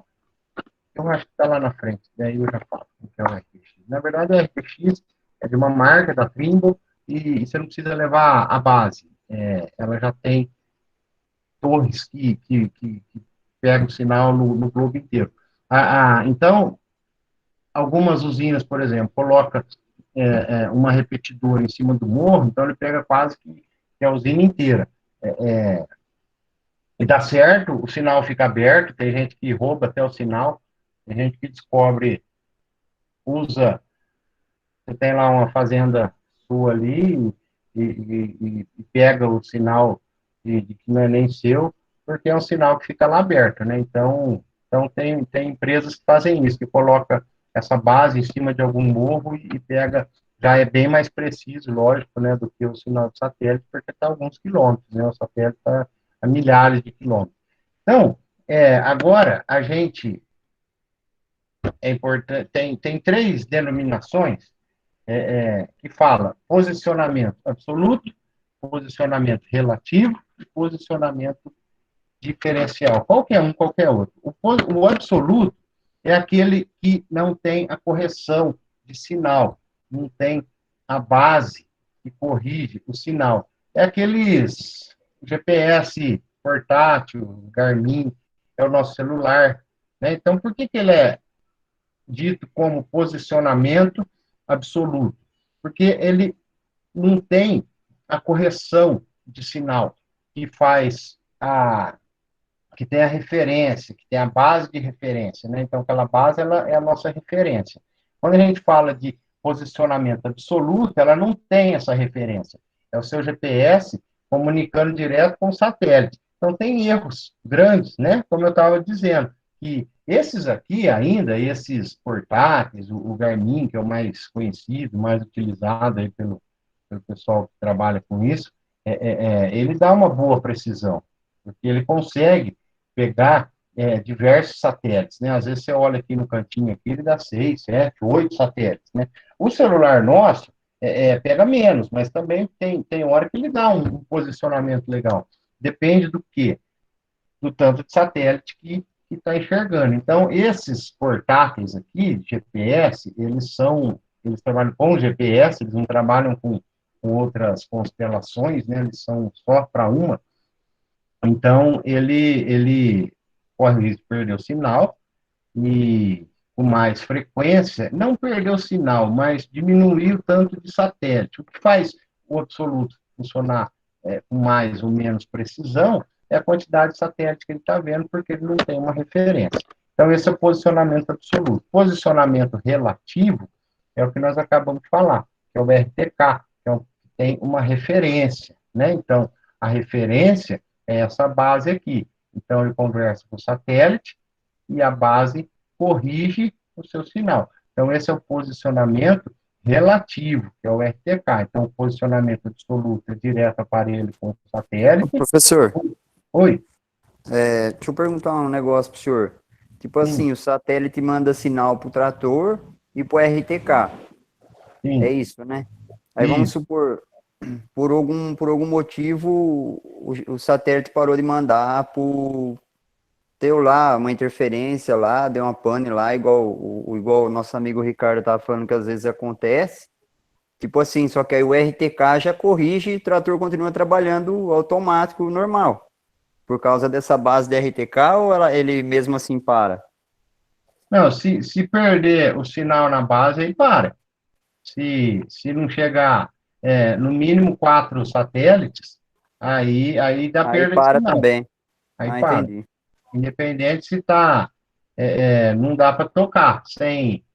Eu acho que está lá na frente, daí eu já falo o que é o RTX. Na verdade, o RTX é de uma marca da Trimble e você não precisa levar a base. Ela já tem torres que pegam o sinal no globo inteiro. Então, algumas usinas, por exemplo, colocam uma repetidora em cima do morro, então ele pega quase que a usina inteira. E dá certo, o sinal fica aberto, tem gente que rouba até o sinal, tem gente que descobre, usa, você tem lá uma fazenda sua ali e pega o sinal de que não é nem seu, porque é um sinal que fica lá aberto, né? Então tem empresas que fazem isso, que coloca essa base em cima de algum morro e pega, já é bem mais preciso, lógico, né, do que o sinal de satélite, porque está a alguns quilômetros, né? O satélite está a milhares de quilômetros. Então, agora a gente é importante, tem três denominações que fala posicionamento absoluto, posicionamento relativo e posicionamento diferencial. Qualquer um, qualquer outro. O absoluto é aquele que não tem a correção de sinal, não tem a base que corrige o sinal. É aqueles GPS portátil, Garmin, é o nosso celular. Né? Então, por que ele é dito como posicionamento absoluto? Porque ele não tem a correção de sinal que faz que tem a referência, que tem a base de referência, né? Então, aquela base, ela é a nossa referência. Quando a gente fala de posicionamento absoluto, ela não tem essa referência. É o seu GPS comunicando direto com o satélite. Então, tem erros grandes, né? Como eu estava dizendo, que esses aqui ainda, esses portáteis, o Garmin, que é o mais conhecido, mais utilizado aí pelo pessoal que trabalha com isso, ele dá uma boa precisão, porque ele consegue pegar diversos satélites, né? Às vezes você olha aqui no cantinho aqui, ele dá 6, 7, 8 satélites, né? O celular nosso pega menos, mas também tem hora que ele dá um posicionamento legal. Depende do quê? Do tanto de satélite que está enxergando. Então, esses portáteis aqui, GPS, eles trabalham com GPS, eles não trabalham com outras constelações, né? Eles são só para uma. Então, ele corre o risco de perder o sinal e, com mais frequência, não perder o sinal, mas diminuir o tanto de satélite. O que faz o absoluto funcionar com mais ou menos precisão é a quantidade de satélite que ele está vendo, porque ele não tem uma referência. Então, esse é o posicionamento absoluto. Posicionamento relativo é o que nós acabamos de falar, que é o RTK, que tem uma referência, né? Então, a referência é essa base aqui. Então, ele conversa com o satélite e a base corrige o seu sinal. Então, esse é o posicionamento relativo, que é o RTK. Então, o posicionamento absoluto é direto aparelho com o satélite. Professor, Oi? deixa eu perguntar um negócio pro senhor. Tipo Sim, assim, o satélite manda sinal pro trator e pro RTK. É sim, isso, né? Aí vamos isso. supor, por algum motivo, o satélite parou de mandar deu lá uma interferência lá, deu uma pane lá, igual o nosso amigo Ricardo tava falando que às vezes acontece. Tipo assim, só que aí o RTK já corrige e o trator continua trabalhando automático, normal. Por causa dessa base de RTK ou ele mesmo assim para? Não, se perder o sinal na base, aí para. Se não chegar no mínimo 4 satélites, aí dá Aí perda de para sinal. também. Aí Ah, para. entendi. Independente se está não dá para tocar sem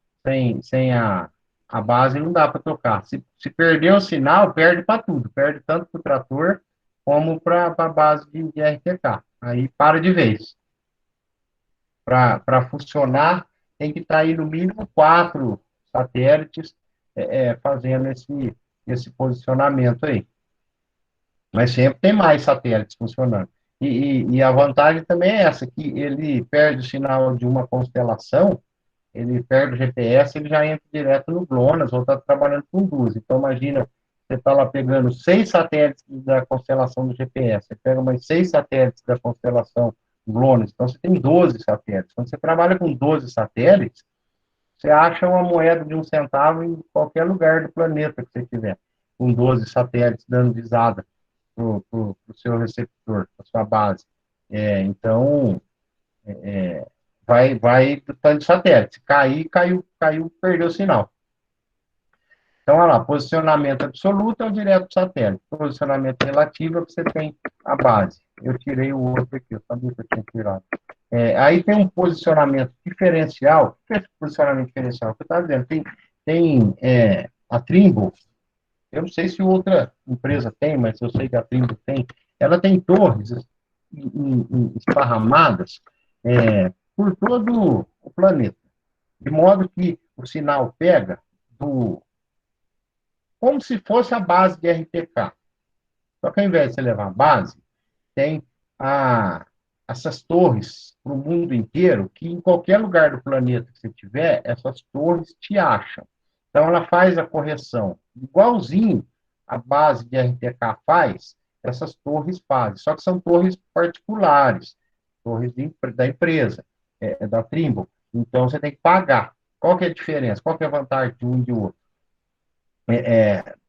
a base, não dá para tocar. Se perder o sinal, perde para tudo, perde tanto para o trator como para a base de RTK. Aí para de vez. Para funcionar, tem que estar aí no mínimo 4 satélites fazendo esse posicionamento aí. Mas sempre tem mais satélites funcionando. E a vantagem também é essa, que ele perde o sinal de uma constelação, ele perde o GPS, ele já entra direto no GLONASS, ou está trabalhando com duas. Então, imagina, você está lá pegando 6 satélites da constelação do GPS, você pega mais 6 satélites da constelação GLONASS, então você tem 12 satélites. Quando você trabalha com 12 satélites, você acha uma moeda de 1 centavo em qualquer lugar do planeta que você tiver, com 12 satélites dando visada para o seu receptor, para sua base. Então, vai do tanto de satélite. Se cair, caiu, perdeu o sinal. Então, olha lá, posicionamento absoluto é o direto do satélite. Posicionamento relativo é que você tem a base. Eu tirei o outro aqui, eu sabia que eu tinha tirado. Aí tem um posicionamento diferencial. O que é esse posicionamento diferencial? Você está dizendo, tem a Trimble, eu não sei se outra empresa tem, mas eu sei que a Trimble tem. Ela tem torres esparramadas por todo o planeta, de modo que o sinal pega como se fosse a base de RTK. Só que ao invés de você levar a base, tem a, essas torres para o mundo inteiro, que em qualquer lugar do planeta que você tiver, essas torres te acham. Então, ela faz a correção. Igualzinho a base de RTK faz, essas torres fazem. Só que são torres particulares, torres da empresa, da Trimble. Então, você tem que pagar. Qual que é a diferença? Qual que é a vantagem de um e de outro?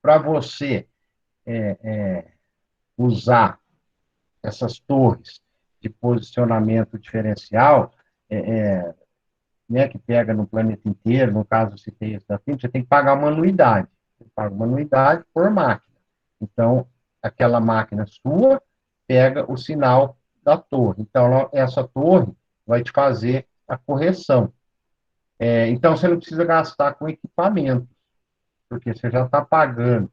Para você usar essas torres de posicionamento diferencial, né, que pega no planeta inteiro, no caso eu citei esse da FIM, você tem que pagar uma anuidade. Você paga uma anuidade por máquina. Então, aquela máquina sua pega o sinal da torre. Então, essa torre vai te fazer a correção. Então, você não precisa gastar com equipamento, porque você já está pagando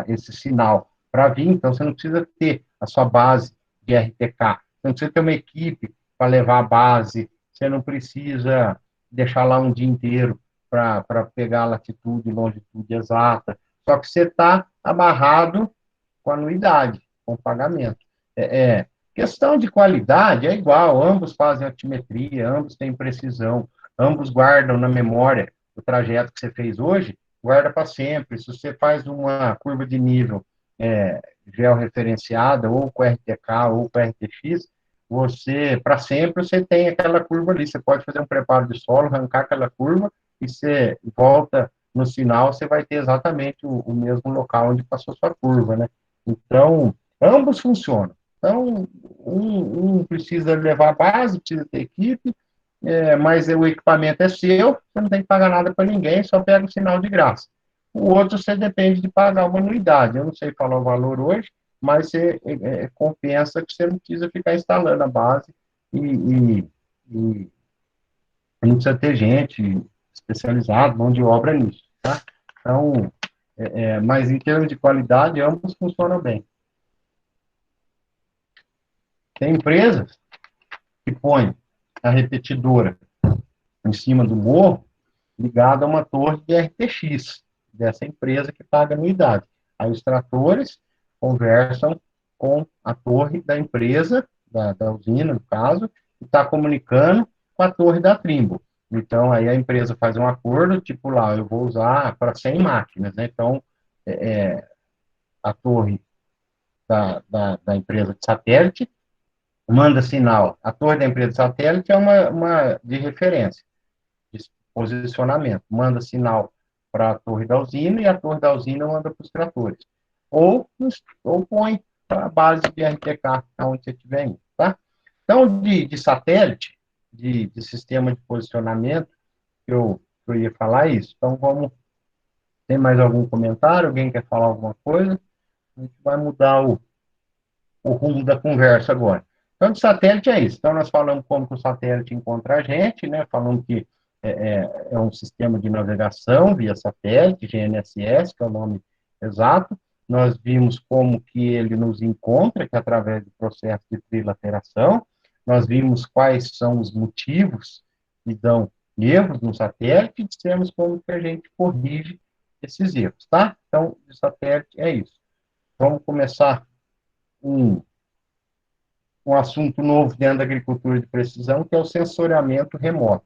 esse sinal para vir, então você não precisa ter a sua base de RTK, você não precisa ter uma equipe para levar a base, você não precisa deixar lá um dia inteiro para pegar a latitude e longitude exata, só que você está amarrado com anuidade, com pagamento. Questão de qualidade é igual, ambos fazem altimetria, ambos têm precisão, ambos guardam na memória o trajeto que você fez hoje, guarda para sempre. Se você faz uma curva de nível georreferenciada, ou com RTK, ou com RTX, para sempre, você tem aquela curva ali. Você pode fazer um preparo de solo, arrancar aquela curva, e você volta no sinal, você vai ter exatamente o mesmo local onde passou sua curva, né? Então, ambos funcionam. Então, um precisa levar a base, precisa ter equipe, mas o equipamento é seu, você não tem que pagar nada para ninguém, só pega o sinal de graça. O outro, você depende de pagar uma anuidade. Eu não sei falar o valor hoje, mas você compensa que você não precisa ficar instalando a base e não precisa ter gente especializada, mão de obra nisso, tá? Então, mas em termos de qualidade, ambos funcionam bem. Tem empresas que põem a repetidora em cima do morro, ligada a uma torre de RTX, dessa empresa que paga anuidade. Aí os tratores conversam com a torre da empresa, da usina, no caso, e está comunicando com a torre da Trimble. Então, aí a empresa faz um acordo, tipo lá, eu vou usar para 100 máquinas, né? Então, a torre da empresa de satélite manda sinal. A torre da empresa de satélite é uma de referência, de posicionamento. Manda sinal para a torre da usina e a torre da usina manda para os tratores. Ou põe para a base de RTK, onde você estiver indo, tá? Então, de satélite, de sistema de posicionamento, eu ia falar isso. Então, tem mais algum comentário? Alguém quer falar alguma coisa? A gente vai mudar o rumo da conversa agora. Então, de satélite é isso. Então, nós falamos como que o satélite encontra a gente, né? Falamos que é um sistema de navegação via satélite, GNSS, que é o nome exato. Nós vimos como que ele nos encontra, que é através do processo de trilateração. Nós vimos quais são os motivos que dão erros no satélite e dissemos como que a gente corrige esses erros, tá? Então, de satélite é isso. Vamos começar um assunto novo dentro da agricultura de precisão, que é o sensoriamento remoto.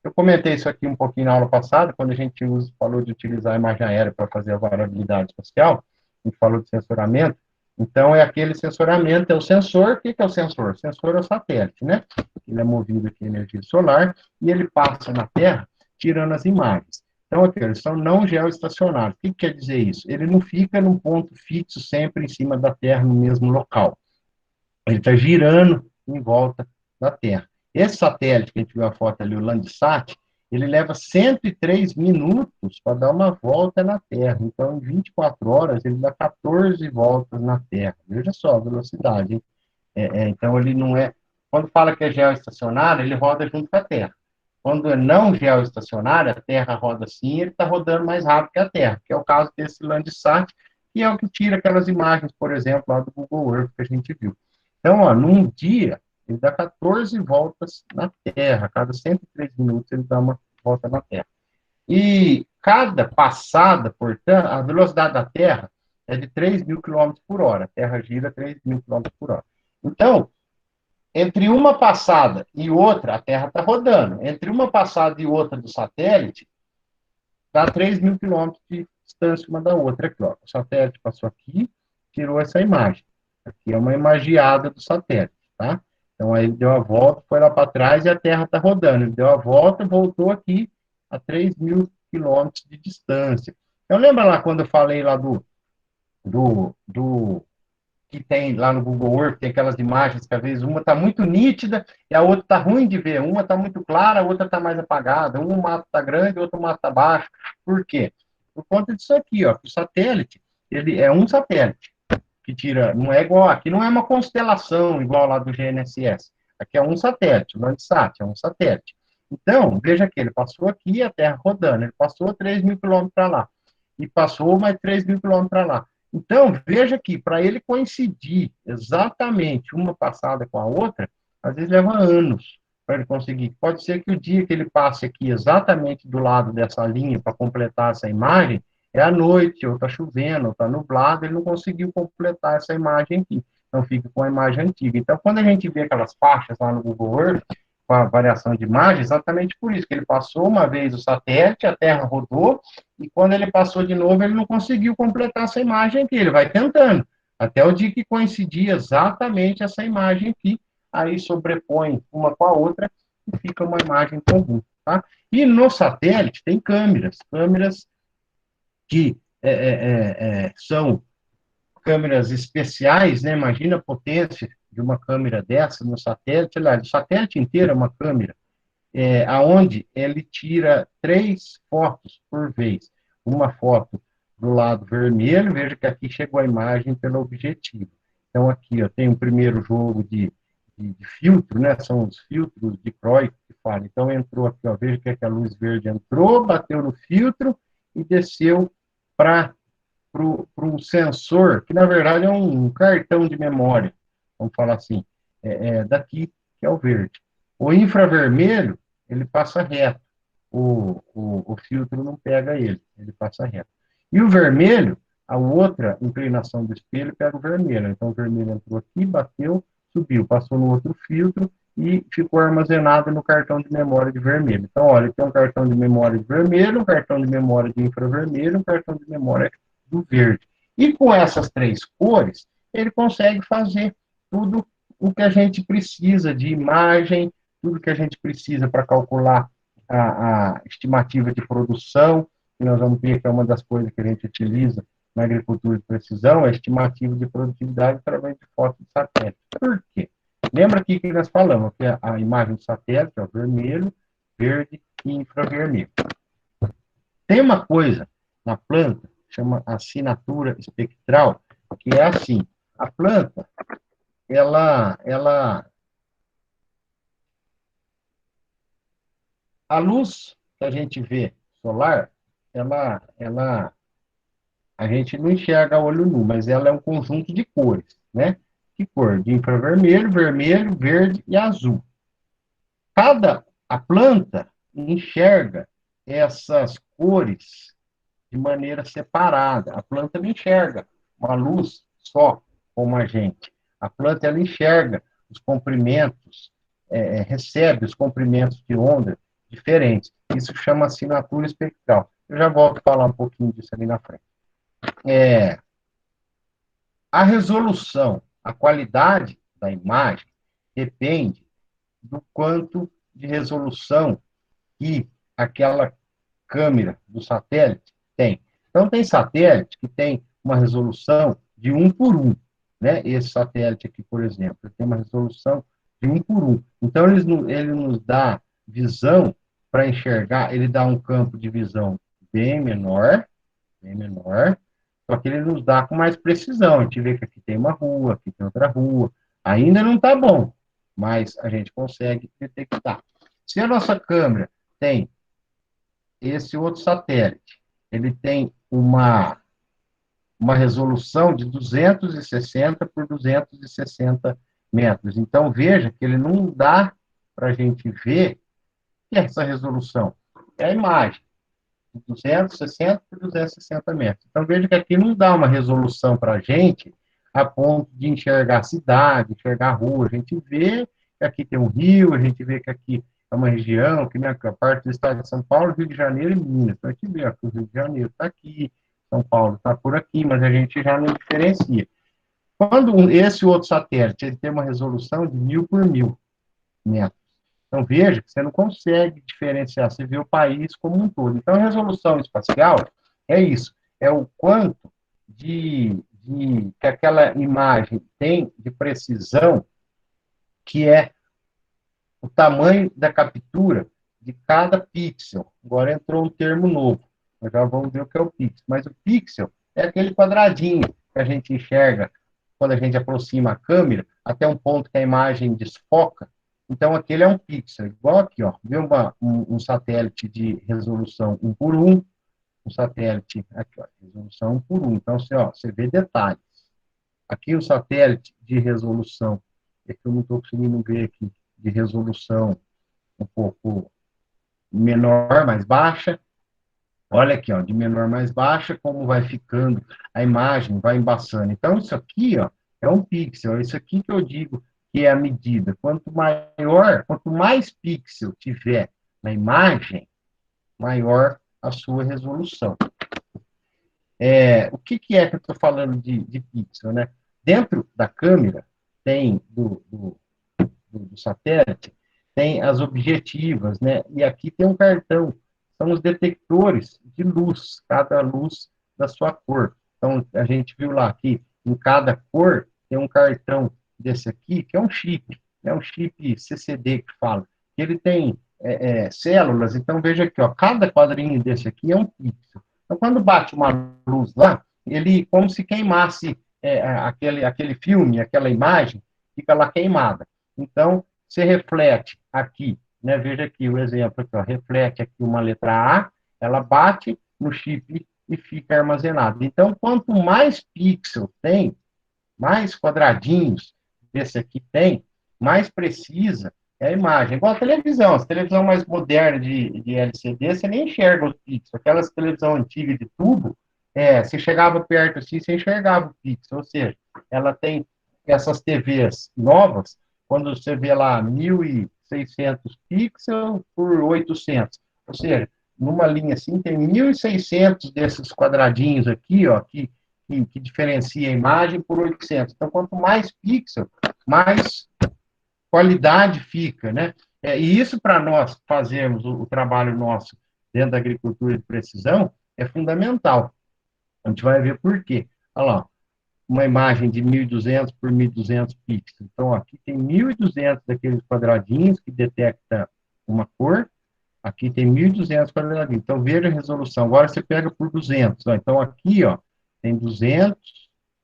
Eu comentei isso aqui um pouquinho na aula passada, quando a gente falou de utilizar a imagem aérea para fazer a variabilidade espacial, a gente falou de sensoramento. Então, é aquele sensoramento, é o sensor. O que é o sensor? O sensor é o satélite, né? Ele é movido aqui energia solar e ele passa na Terra tirando as imagens. Então, aqui, eles são não geoestacionários. O que quer dizer isso? Ele não fica num ponto fixo sempre em cima da Terra, no mesmo local. Ele está girando em volta da Terra. Esse satélite que a gente viu a foto ali, o Landsat, ele leva 103 minutos para dar uma volta na Terra. Então, em 24 horas, ele dá 14 voltas na Terra. Veja só a velocidade, hein? Então, ele não é... Quando fala que é geoestacionário, ele roda junto com a Terra. Quando é não geoestacionário, a Terra roda assim, ele está rodando mais rápido que a Terra, que é o caso desse Landsat, que é o que tira aquelas imagens, por exemplo, lá do Google Earth que a gente viu. Então, num dia, ele dá 14 voltas na Terra. A cada 103 minutos, ele dá uma volta na Terra. E cada passada, portanto, a velocidade da Terra é de 3.000 km por hora. A Terra gira 3.000 km por hora. Então, entre uma passada e outra, a Terra está rodando. Entre uma passada e outra do satélite, dá 3.000 km de distância uma da outra. Aqui, ó. O satélite passou aqui, tirou essa imagem. Aqui é uma imagiada do satélite, tá? Então, aí ele deu a volta, foi lá para trás e a Terra está rodando. Ele deu a volta, voltou aqui a 3.000 quilômetros de distância. Então, lembra lá quando eu falei lá do que tem lá no Google Earth, tem aquelas imagens que às vezes uma está muito nítida e a outra está ruim de ver. Uma está muito clara, a outra está mais apagada. Um mato está grande, o outro mato está baixo. Por quê? Por conta disso aqui, ó. O satélite, ele é um satélite. que tira, não é igual, aqui não é uma constelação igual lá do GNSS. Aqui é um satélite, o Landsat é um satélite. Então, veja que ele passou aqui, a Terra rodando, ele passou 3 mil quilômetros para lá, e passou mais 3 mil quilômetros para lá. Então, veja que para ele coincidir exatamente uma passada com a outra, às vezes leva anos para ele conseguir. Pode ser que o dia que ele passe aqui exatamente do lado dessa linha para completar essa imagem, é à noite, ou está chovendo, ou está nublado, ele não conseguiu completar essa imagem aqui. Então, fica com a imagem antiga. Então, quando a gente vê aquelas faixas lá no Google Earth, com a variação de imagem, exatamente por isso, que ele passou uma vez o satélite, a Terra rodou, e quando ele passou de novo, ele não conseguiu completar essa imagem aqui, ele vai tentando, até o dia que coincidir exatamente essa imagem aqui, aí sobrepõe uma com a outra, e fica uma imagem comum, tá? E no satélite tem câmeras que são câmeras especiais, né? Imagina a potência de uma câmera dessa no satélite. O satélite inteiro é uma câmera, aonde ele tira 3 fotos por vez. Uma foto do lado vermelho, veja que aqui chegou a imagem pelo objetivo. Então, aqui, ó, tem o primeiro jogo de filtro, né? São os filtros de Cruyff que fala. Então, entrou aqui, ó, veja que a luz verde entrou, bateu no filtro e desceu para o sensor, que na verdade é um cartão de memória, vamos falar assim, daqui, que é o verde. O infravermelho, ele passa reto, o filtro não pega ele passa reto. E o vermelho, a outra inclinação do espelho pega o vermelho, então o vermelho entrou aqui, bateu, subiu, passou no outro filtro e ficou armazenado no cartão de memória de vermelho. Então, olha, tem um cartão de memória de vermelho, um cartão de memória de infravermelho, um cartão de memória do verde. E com essas 3 cores, ele consegue fazer tudo o que a gente precisa de imagem, tudo que a gente precisa para calcular a estimativa de produção, que nós vamos ver que é uma das coisas que a gente utiliza na agricultura de precisão, a estimativa de produtividade através de fotos de satélite. Por quê? Lembra aqui que nós falamos que a imagem de satélite é o vermelho, verde e infravermelho. Tem uma coisa na planta, chama assinatura espectral, que é assim, a planta, a luz que a gente vê solar, a gente não enxerga a olho nu, mas ela é um conjunto de cores, né? Que cor? De infravermelho, vermelho, verde e azul. A planta enxerga essas cores de maneira separada. A planta não enxerga uma luz só como a gente. A planta ela enxerga os comprimentos, recebe os comprimentos de onda diferentes. Isso chama assinatura espectral. Eu já volto a falar um pouquinho disso ali na frente. A resolução, a qualidade da imagem depende do quanto de resolução que aquela câmera do satélite tem. Então, tem satélite que tem uma resolução de 1 por 1, né? Esse satélite aqui, por exemplo, tem uma resolução de 1 por 1. Então, ele nos dá visão para enxergar, ele dá um campo de visão bem menor, só que ele nos dá com mais precisão. A gente vê que aqui tem uma rua, aqui tem outra rua. Ainda não está bom, mas a gente consegue detectar. Se a nossa câmera tem esse outro satélite, ele tem uma resolução de 260 por 260 metros. Então, veja que ele não dá para a gente ver que é essa resolução. É a imagem, de 260 por 260 metros. Então, veja que aqui não dá uma resolução para a gente a ponto de enxergar a cidade, enxergar a rua. A gente vê que aqui tem um rio, a gente vê que aqui é uma região, que a parte do estado de São Paulo, Rio de Janeiro e Minas. Então, a gente vê que o Rio de Janeiro está aqui, São Paulo está por aqui, mas a gente já não diferencia. Quando esse outro satélite ele tem uma resolução de 1.000 por 1.000 metros, então veja que você não consegue diferenciar, você vê o país como um todo. Então, a resolução espacial é isso, é o quanto que aquela imagem tem de precisão, que é o tamanho da captura de cada pixel. Agora entrou um termo novo, nós já vamos ver o que é o pixel. Mas o pixel é aquele quadradinho que a gente enxerga quando a gente aproxima a câmera, até um ponto que a imagem desfoca. Então, aquele é um pixel. Igual aqui, ó, vê um satélite de resolução 1 por 1, um satélite, aqui, ó, resolução 1 por 1. Então, você vê detalhes. Aqui o satélite de resolução, é que eu não estou conseguindo ver aqui, de resolução um pouco menor, mais baixa. Olha aqui, ó, de menor mais baixa, como vai ficando a imagem, vai embaçando. Então, isso aqui, ó, é um pixel. Isso aqui que eu digo que é a medida. Quanto maior, quanto mais pixel tiver na imagem, maior a sua resolução. O que é que eu estou falando de pixel, né? Dentro da câmera, tem do satélite, tem as objetivas, né? E aqui tem um cartão, são os detectores de luz, cada luz da sua cor. Então, a gente viu lá que em cada cor tem um cartão desse aqui, que é um chip CCD que fala. Ele tem células, então veja aqui, ó, cada quadrinho desse aqui é um pixel. Então, quando bate uma luz lá, ele, como se queimasse aquele filme, aquela imagem, fica lá queimada. Então, você reflete aqui, né? Veja aqui o exemplo, aqui, ó, reflete aqui uma letra A, ela bate no chip e fica armazenado. Então, quanto mais pixel tem, mais quadradinhos desse aqui tem, mais precisa é a imagem. Igual a televisão, as televisão mais moderna de LCD, você nem enxerga os pixels. Aquelas televisão antiga de tubo, você chegava perto assim, você enxergava o pixel. Ou seja, ela tem essas TVs novas, quando você vê lá 1.600 pixels por 800. Ou seja, numa linha assim, tem 1.600 desses quadradinhos aqui, ó, que diferencia a imagem por 800. Então, quanto mais pixel, mais qualidade fica, né? E isso, para nós fazermos o trabalho nosso dentro da agricultura de precisão, é fundamental. A gente vai ver por quê. Olha lá, uma imagem de 1.200 por 1.200 pixels. Então, aqui tem 1.200 daqueles quadradinhos que detecta uma cor, aqui tem 1.200 quadradinhos. Então, veja a resolução. Agora você pega por 200. Ó. Então, aqui, ó, tem 200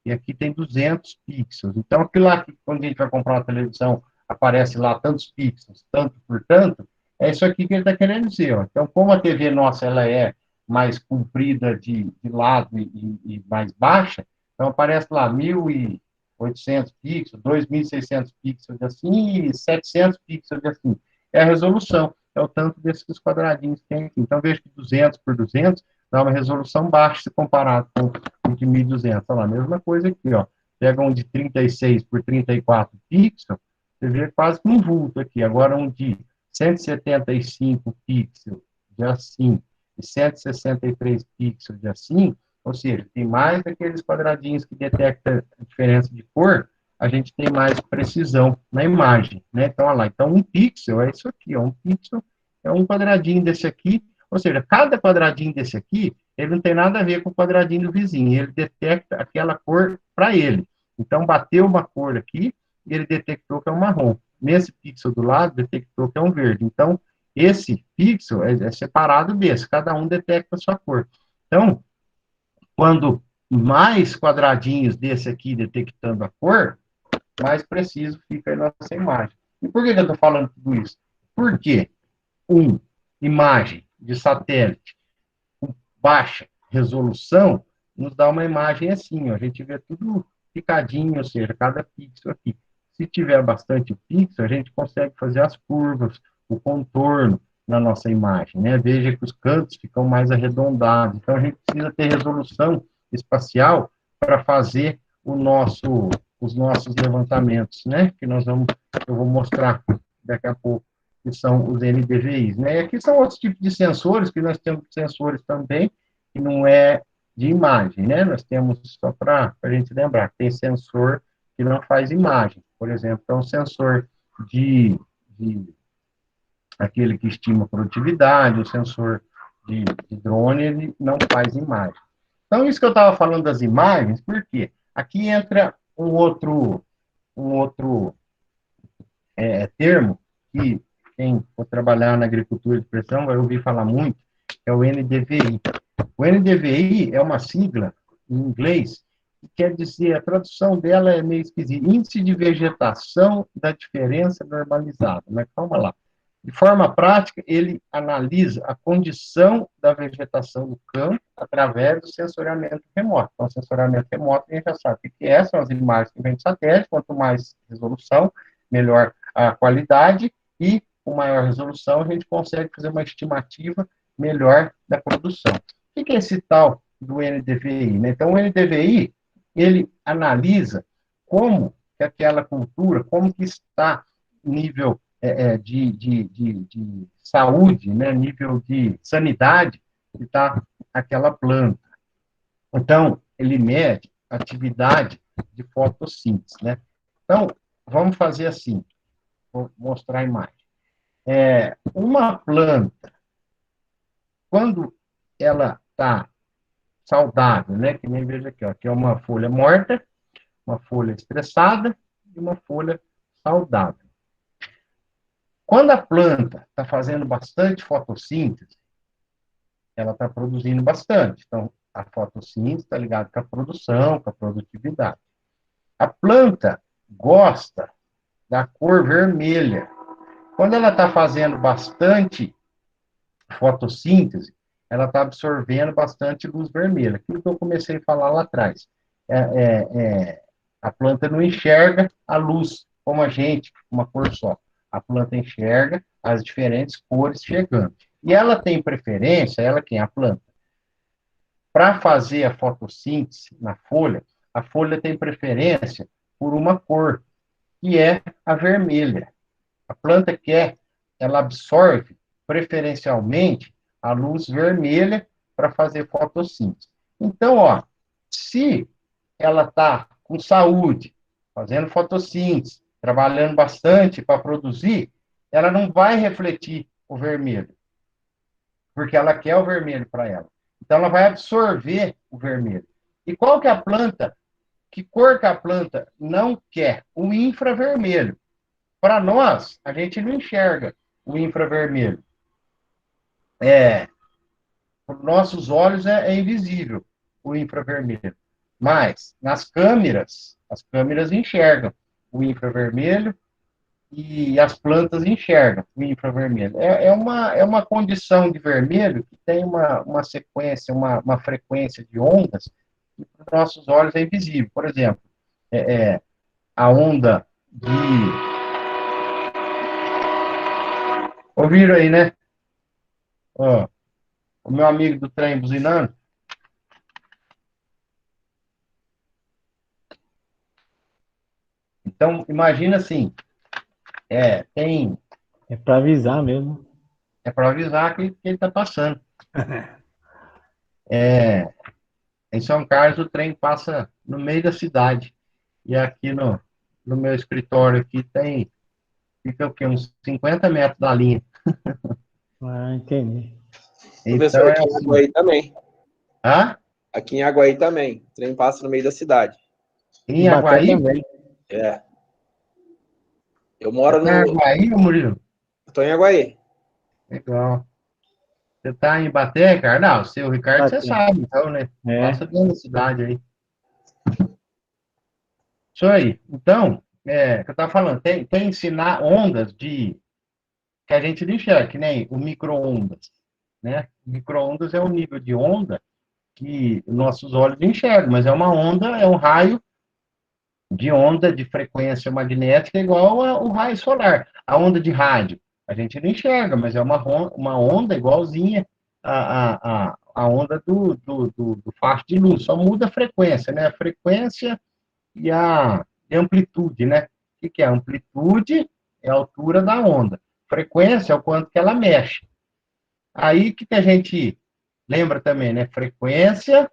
e aqui tem 200 pixels. Então, aquilo lá, quando a gente vai comprar uma televisão, aparece lá tantos pixels, tanto por tanto, é isso aqui que ele está querendo dizer. Ó. Então, como a TV nossa ela é mais comprida de lado e mais baixa, então aparece lá 1.800 pixels, 2.600 pixels de assim e 700 pixels de assim. É a resolução, é o tanto desses quadradinhos que tem aqui. Então, veja que 200 por 200 dá uma resolução baixa se comparado com o de 1.200. Olha lá, a mesma coisa aqui, ó. Pega um de 36 por 34 pixels, você vê quase que um vulto aqui. Agora, um de 175 pixels de assim e 163 pixels de assim, ou seja, tem mais daqueles quadradinhos que detectam a diferença de cor, a gente tem mais precisão na imagem, né? Então, olha lá, então um pixel é isso aqui, ó, um pixel é um quadradinho desse aqui, ou seja, cada quadradinho desse aqui, ele não tem nada a ver com o quadradinho do vizinho, ele detecta aquela cor para ele. Então, bateu uma cor aqui, e ele detectou que é um marrom. Nesse pixel do lado, detectou que é um verde. Então, esse pixel é separado desse, cada um detecta a sua cor. Então, quando mais quadradinhos desse aqui detectando a cor, mais preciso fica a nossa imagem. E por que eu estou falando tudo isso? Porque, imagem de satélite com baixa resolução nos dá uma imagem assim, ó, a gente vê tudo picadinho, ou seja, cada pixel aqui. Se tiver bastante pixel, a gente consegue fazer as curvas, o contorno na nossa imagem, né? Veja que os cantos ficam mais arredondados. Então, a gente precisa ter resolução espacial para fazer os nossos levantamentos, né? Que eu vou mostrar daqui a pouco, que são os NDVIs, né? E aqui são outros tipos de sensores, que nós temos sensores também, que não é de imagem, né? Nós temos, só para a gente lembrar, tem sensor que não faz imagem. Por exemplo, é um sensor de aquele que estima a produtividade, o sensor de drone, ele não faz imagem. Então, isso que eu estava falando das imagens, por quê? Aqui entra um outro termo que quem for trabalhar na agricultura de precisão vai ouvir falar muito, é o NDVI. O NDVI é uma sigla em inglês quer dizer, a tradução dela é meio esquisita. Índice de vegetação da diferença normalizada. Mas calma lá. De forma prática, ele analisa a condição da vegetação do campo através do sensoriamento remoto. Então, o sensoriamento remoto, a gente já sabe o que é, são as imagens que vêm do satélite, quanto mais resolução, melhor a qualidade, e com maior resolução, a gente consegue fazer uma estimativa melhor da produção. O que é esse tal do NDVI? Né? Então, o NDVI, ele analisa como que aquela cultura, como que está nível de saúde, né, nível de sanidade que está aquela planta. Então, ele mede a atividade de fotossíntese, né? Então, vamos fazer assim, vou mostrar a imagem. Uma planta, quando ela está saudável, né, que nem veja aqui, ó, aqui é uma folha morta, uma folha estressada e uma folha saudável. Quando a planta está fazendo bastante fotossíntese, ela está produzindo bastante. Então, a fotossíntese está ligada com a produção, com a produtividade. A planta gosta da cor vermelha. Quando ela está fazendo bastante fotossíntese, ela está absorvendo bastante luz vermelha. Aquilo que eu comecei a falar lá atrás. A planta não enxerga a luz como a gente, uma cor só. A planta enxerga as diferentes cores chegando. E ela tem preferência, ela quem? A planta. Para fazer a fotossíntese na folha, a folha tem preferência por uma cor, que é a vermelha. A planta quer, ela absorve preferencialmente a luz vermelha para fazer fotossíntese. Então, ó, se ela está com saúde, fazendo fotossíntese, trabalhando bastante para produzir, ela não vai refletir o vermelho, porque ela quer o vermelho para ela. Então, ela vai absorver o vermelho. E qual que é a planta? Que cor que a planta não quer? O infravermelho. Para nós, a gente não enxerga o infravermelho. Para nossos olhos é invisível o infravermelho. Mas, nas câmeras, as câmeras enxergam o infravermelho e as plantas enxergam o infravermelho. É uma condição de vermelho que tem uma sequência, uma frequência de ondas que para os nossos olhos é invisível. Por exemplo, a onda de... Ouviram aí, né? Ó, o meu amigo do trem buzinando. Então, imagina assim, tem... É para avisar mesmo. É para avisar que ele está passando. Em São Carlos, o trem passa no meio da cidade. E aqui no meu escritório aqui fica o quê? Uns 50 metros da linha. Ah, entendi. Professor, Então, aqui em assim... Aguaí também. Hã? Aqui em Aguaí também. O trem passa no meio da cidade. Em Baté Aguaí? também. É. Eu moro Você tá em no... Aguaí, Murilo? Estou em Aguaí. Legal. Você tá em Ibaté, cara? Não, o seu Ricardo, você Baté. sabe, então, né? Passa É. dentro da cidade aí. Isso aí. Então, que eu estava falando, tem ensinar ondas que a gente não enxerga, que nem o micro-ondas, né? Micro-ondas é um nível de onda que nossos olhos enxergam, mas é uma onda, é um raio de onda de frequência magnética igual ao raio solar. A onda de rádio, a gente não enxerga, mas é uma onda igualzinha à onda do faixa de luz, só muda a frequência, né? A frequência e a amplitude, né? O que é? Amplitude é a altura da onda. Frequência é o quanto que ela mexe. Aí que a gente lembra também, né? Frequência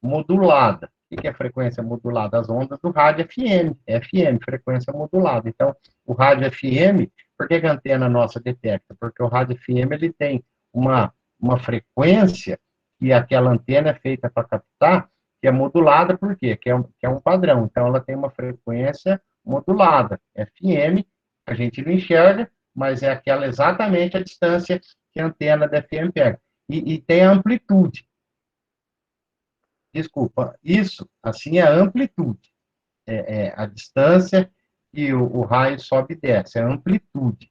modulada. O que é frequência modulada? As ondas do rádio FM, frequência modulada. Então, o rádio FM, por que a antena nossa detecta? Porque o rádio FM ele tem uma frequência que aquela antena é feita para captar, que é modulada, por quê? Que é um padrão. Então, ela tem uma frequência modulada, FM, a gente não enxerga, mas é aquela exatamente a distância que a antena da FM pega. E tem a amplitude. Desculpa, isso, assim, é a amplitude. A distância que o raio sobe e desce, é a amplitude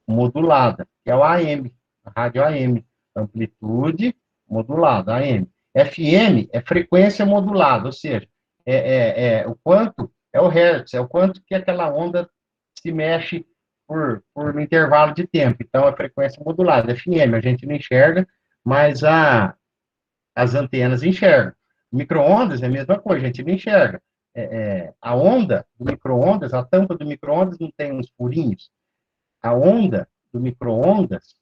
modulada, que é o AM, a rádio AM. Amplitude modulada, AM. FM é frequência modulada, ou seja, o quanto, é o hertz, é o quanto que aquela onda se mexe por um intervalo de tempo. Então, é frequência modulada. FM a gente não enxerga, mas as antenas enxergam. Micro-ondas é a mesma coisa, a gente não enxerga. A onda do micro-ondas, a tampa do micro-ondas não tem uns furinhos. A onda do micro-ondas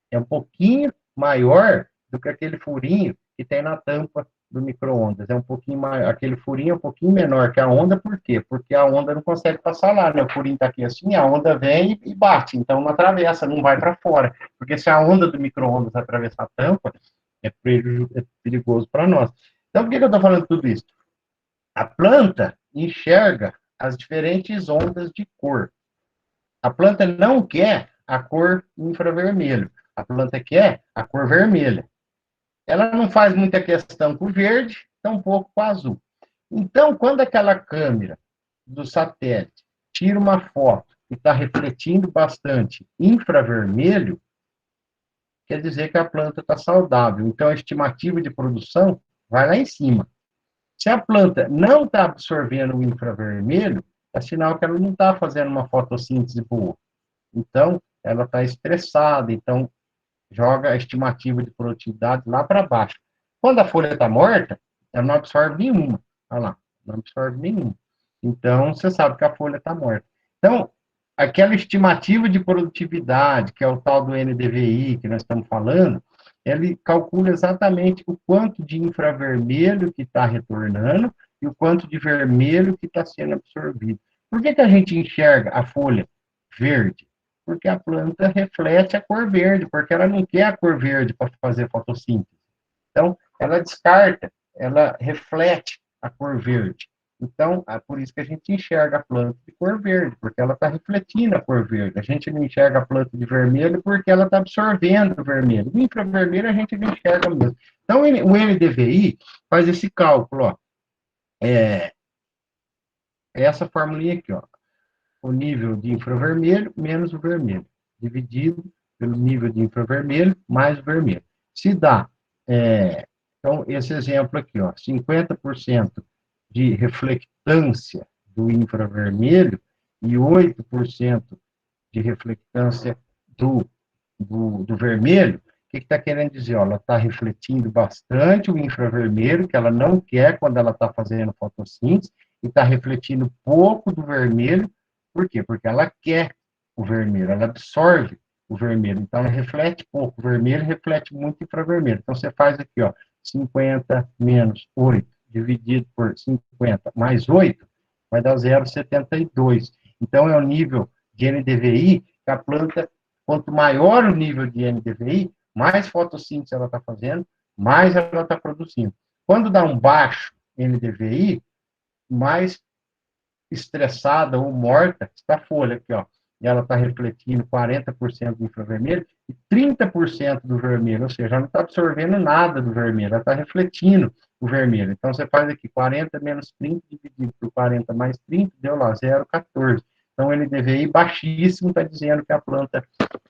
é um pouquinho maior do que aquele furinho que tem na tampa do micro-ondas. É um pouquinho maior, aquele furinho é um pouquinho menor que a onda, por quê? Porque a onda não consegue passar lá, né? O furinho está aqui assim, a onda vem e bate, então não atravessa, não vai para fora. Porque se a onda do micro-ondas atravessar a tampa, é perigoso para nós. Então, por que eu estou falando tudo isso? A planta enxerga as diferentes ondas de cor. A planta não quer a cor infravermelho. A planta quer a cor vermelha. Ela não faz muita questão com o verde, tampouco com o azul. Então, quando aquela câmera do satélite tira uma foto e está refletindo bastante infravermelho, quer dizer que a planta está saudável. Então, a estimativa de produção vai lá em cima. Se a planta não está absorvendo o infravermelho, é sinal que ela não está fazendo uma fotossíntese boa. Então, ela está estressada, então joga a estimativa de produtividade lá para baixo. Quando a folha está morta, ela não absorve nenhuma. Olha lá, não absorve nenhuma. Então, você sabe que a folha está morta. Então, aquela estimativa de produtividade, que é o tal do NDVI que nós estamos falando, ele calcula exatamente o quanto de infravermelho que está retornando e o quanto de vermelho que está sendo absorvido. Por que a gente enxerga a folha verde? Porque a planta reflete a cor verde, porque ela não quer a cor verde para fazer fotossíntese. Então, ela descarta, ela reflete a cor verde. Então, é por isso que a gente enxerga a planta de cor verde, porque ela está refletindo a cor verde. A gente não enxerga a planta de vermelho porque ela está absorvendo o vermelho. O infravermelho a gente não enxerga mesmo. Então, o NDVI faz esse cálculo, ó. Essa formulinha aqui, ó. O nível de infravermelho menos o vermelho, dividido pelo nível de infravermelho mais o vermelho. Se dá, então, esse exemplo aqui, ó, 50% de reflectância do infravermelho e 8% de reflectância do vermelho, o que está querendo dizer? Ó, ela está refletindo bastante o infravermelho, que ela não quer quando ela está fazendo fotossíntese, e está refletindo pouco do vermelho. Por quê? Porque ela quer o vermelho, ela absorve o vermelho. Então, ela reflete pouco vermelho, reflete muito infravermelho. Então, você faz aqui, ó, 50 menos 8, dividido por 50 mais 8, vai dar 0,72. Então, é o nível de NDVI que a planta, quanto maior o nível de NDVI, mais fotossíntese ela está fazendo, mais ela está produzindo. Quando dá um baixo NDVI, mais estressada ou morta está a folha aqui, ó. E ela está refletindo 40% do infravermelho e 30% do vermelho, ou seja, ela não está absorvendo nada do vermelho, ela está refletindo o vermelho. Então, você faz aqui 40 menos 30 dividido por 40 mais 30, deu lá 0,14. Então, o NDVI baixíssimo está dizendo que a planta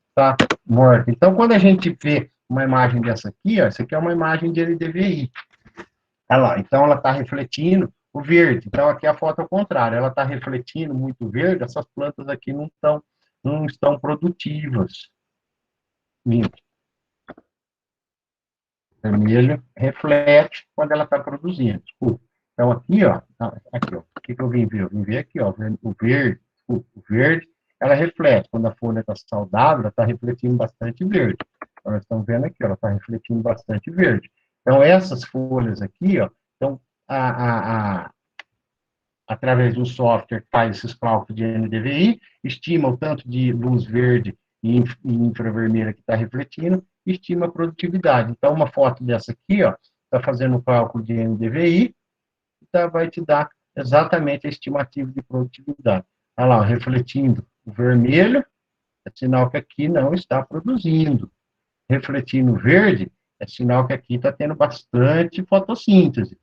está morta. Então, quando a gente vê uma imagem dessa aqui, ó, essa aqui é uma imagem de NDVI. Olha lá, então ela está refletindo o verde. Então, aqui a foto é o contrário. Ela está refletindo muito verde, essas plantas aqui não estão produtivas. Minto. Vermelho reflete quando ela está produzindo. Desculpa. Então, aqui, ó, o que eu vim ver? Eu vim ver aqui, ó, o verde, ela reflete. Quando a folha está saudável, ela está refletindo bastante verde. Então, nós estamos vendo aqui, ó, ela está refletindo bastante verde. Então, essas folhas aqui, ó, então, através do software que faz esses cálculos de NDVI, estima o tanto de luz verde e infravermelha que está refletindo, estima a produtividade. Então, uma foto dessa aqui, ó, está fazendo o cálculo de NDVI, vai te dar exatamente a estimativa de produtividade. Olha lá, refletindo o vermelho, é sinal que aqui não está produzindo. Refletindo o verde, é sinal que aqui está tendo bastante fotossíntese.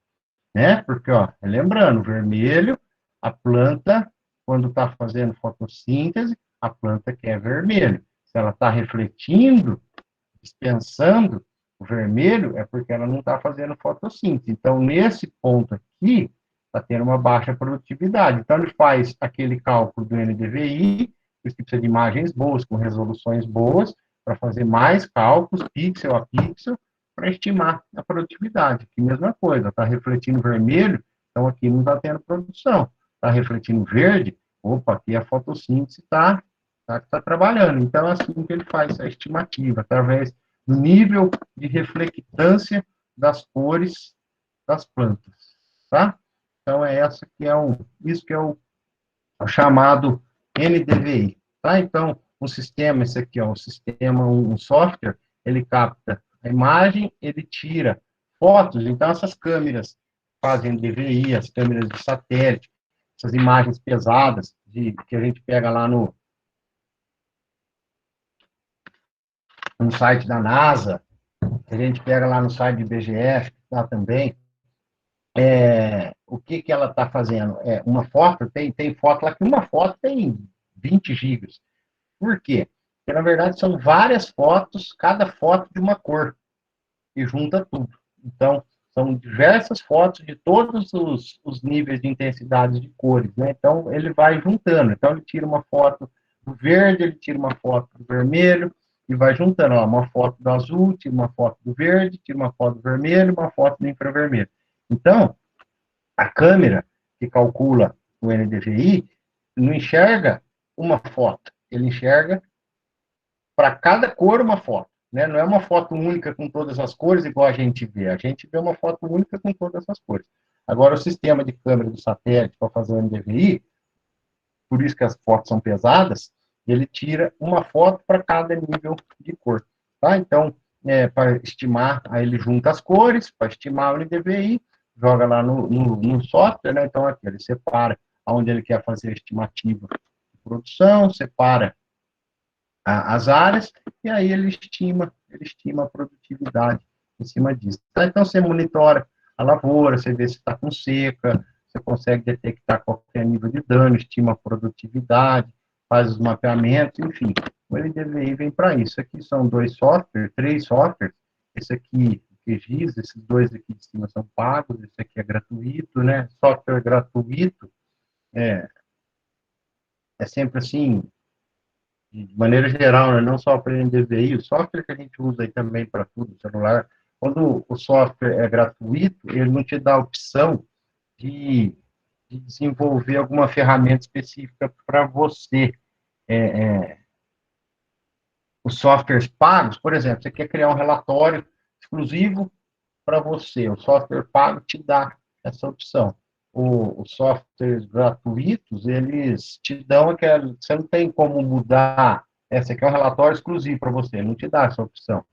né? Porque, ó, lembrando, vermelho, a planta, quando está fazendo fotossíntese, a planta quer vermelho. Se ela está refletindo, dispensando o vermelho, é porque ela não está fazendo fotossíntese. Então, nesse ponto aqui, está tendo uma baixa produtividade. Então, ele faz aquele cálculo do NDVI, que precisa de imagens boas, com resoluções boas, para fazer mais cálculos, pixel a pixel, para estimar a produtividade. Que mesma coisa, está refletindo vermelho, então aqui não está tendo produção. Está refletindo verde, opa, aqui a fotossíntese está trabalhando. Então, é assim que ele faz a estimativa, através do nível de reflectância das cores das plantas, tá? Então, isso que é o chamado NDVI, tá? Então, um sistema, esse aqui, ó, um sistema, um software, ele capta a imagem, ele tira fotos, então essas câmeras fazem DVI, as câmeras de satélite, essas imagens pesadas que a gente pega lá no site da NASA, que a gente pega lá no site do IBGF, lá também, o que ela está fazendo? Uma foto, tem foto lá que uma foto tem 20 gigas. Por quê? Porque, na verdade, são várias fotos, cada foto de uma cor, e junta tudo. Então, são diversas fotos de todos os níveis de intensidade de cores, né? Então, ele vai juntando. Então, ele tira uma foto do verde, ele tira uma foto do vermelho, e vai juntando, ó, uma foto do azul, tira uma foto do verde, tira uma foto do vermelho, uma foto do infravermelho. Então, a câmera que calcula o NDVI não enxerga uma foto, ele enxerga para cada cor uma foto, né? Não é uma foto única com todas as cores igual a gente vê uma foto única com todas as cores. Agora, o sistema de câmera do satélite para fazer o NDVI, por isso que as fotos são pesadas, ele tira uma foto para cada nível de cor, tá? Então, para estimar, aí ele junta as cores, para estimar o NDVI, joga lá no software, né? Então, aqui, ele separa onde ele quer fazer a estimativa de produção, separa as áreas, e aí ele estima a produtividade em cima disso. Tá? Então, você monitora a lavoura, você vê se está com seca, você consegue detectar qualquer nível de dano, estima a produtividade, faz os mapeamentos, enfim. O LDVI vem para isso. Aqui são três softwares. Esse aqui, o QGIS, esses dois aqui de cima são pagos, esse aqui é gratuito, né? Software gratuito é sempre assim, de maneira geral, né? Não só para NDVI, o software que a gente usa aí também para tudo, celular, quando o software é gratuito, ele não te dá a opção de desenvolver alguma ferramenta específica para você. Os softwares pagos, por exemplo, você quer criar um relatório exclusivo para você, o software pago te dá essa opção. Os softwares gratuitos, eles te dão aquela, você não tem como mudar, esse aqui é um relatório exclusivo para você, não te dá essa opção.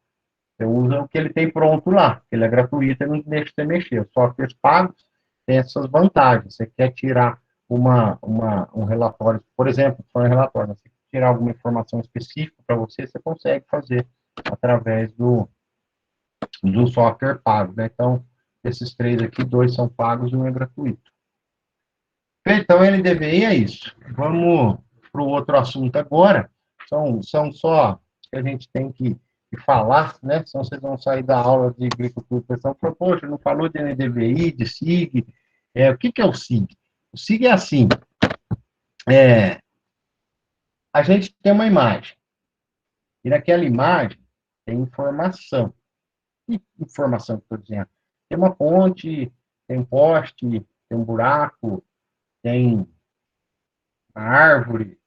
Você usa o que ele tem pronto lá, ele é gratuito, ele não deixa você mexer. Os softwares pagos têm essas vantagens. Você quer tirar um relatório, por exemplo, só um relatório, você quer tirar alguma informação específica para você, você consegue fazer através do software pago, né? Então, esses três aqui, dois são pagos e um é gratuito. Então, LDVI é isso. Vamos para o outro assunto agora. São só que a gente tem que falar, né? Senão vocês vão sair da aula de agricultura e pesquisa e falar, poxa, não falou de NDVI, de SIG. O que é o SIG? O SIG é assim, a gente tem uma imagem, e naquela imagem tem informação. Que informação que estou dizendo? Tem uma ponte, tem um poste, tem um buraco, tem uma árvore.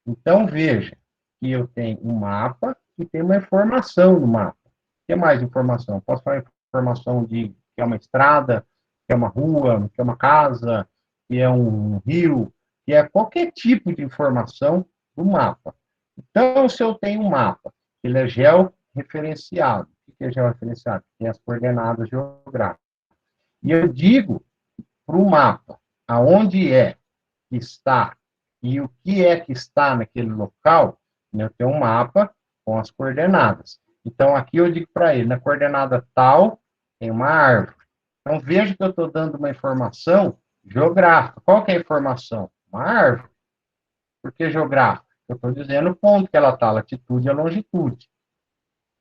Então, veja que eu tenho um mapa e tem uma informação no mapa. O que é mais informação? Posso falar informação de que é uma estrada, que é uma rua, que é uma casa, que é um rio, que é qualquer tipo de informação do mapa. Então, se eu tenho um mapa, ele é georreferenciado. O que é georreferenciado? Tem as coordenadas geográficas. E eu digo para o mapa aonde é que está e o que é que está naquele local, né? Eu tenho um mapa com as coordenadas. Então, aqui eu digo para ele, na coordenada tal, tem uma árvore. Então, veja que eu estou dando uma informação geográfica. Qual que é a informação? Uma árvore. Por que geográfica? Eu estou dizendo o ponto que ela está, a latitude e a longitude.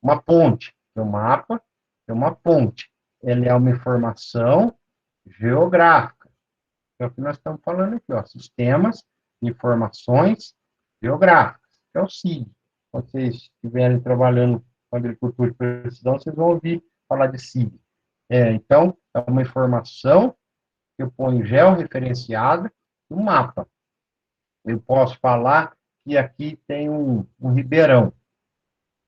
Uma ponte. O mapa é uma ponte. Ele é uma informação geográfica. É o que nós estamos falando aqui, ó. Sistemas de informações geográficas. Que é o SIG. Quando vocês estiverem trabalhando com agricultura de precisão, vocês vão ouvir falar de SIG. Então, é uma informação que eu ponho georreferenciada no mapa. Eu posso falar que aqui tem um ribeirão.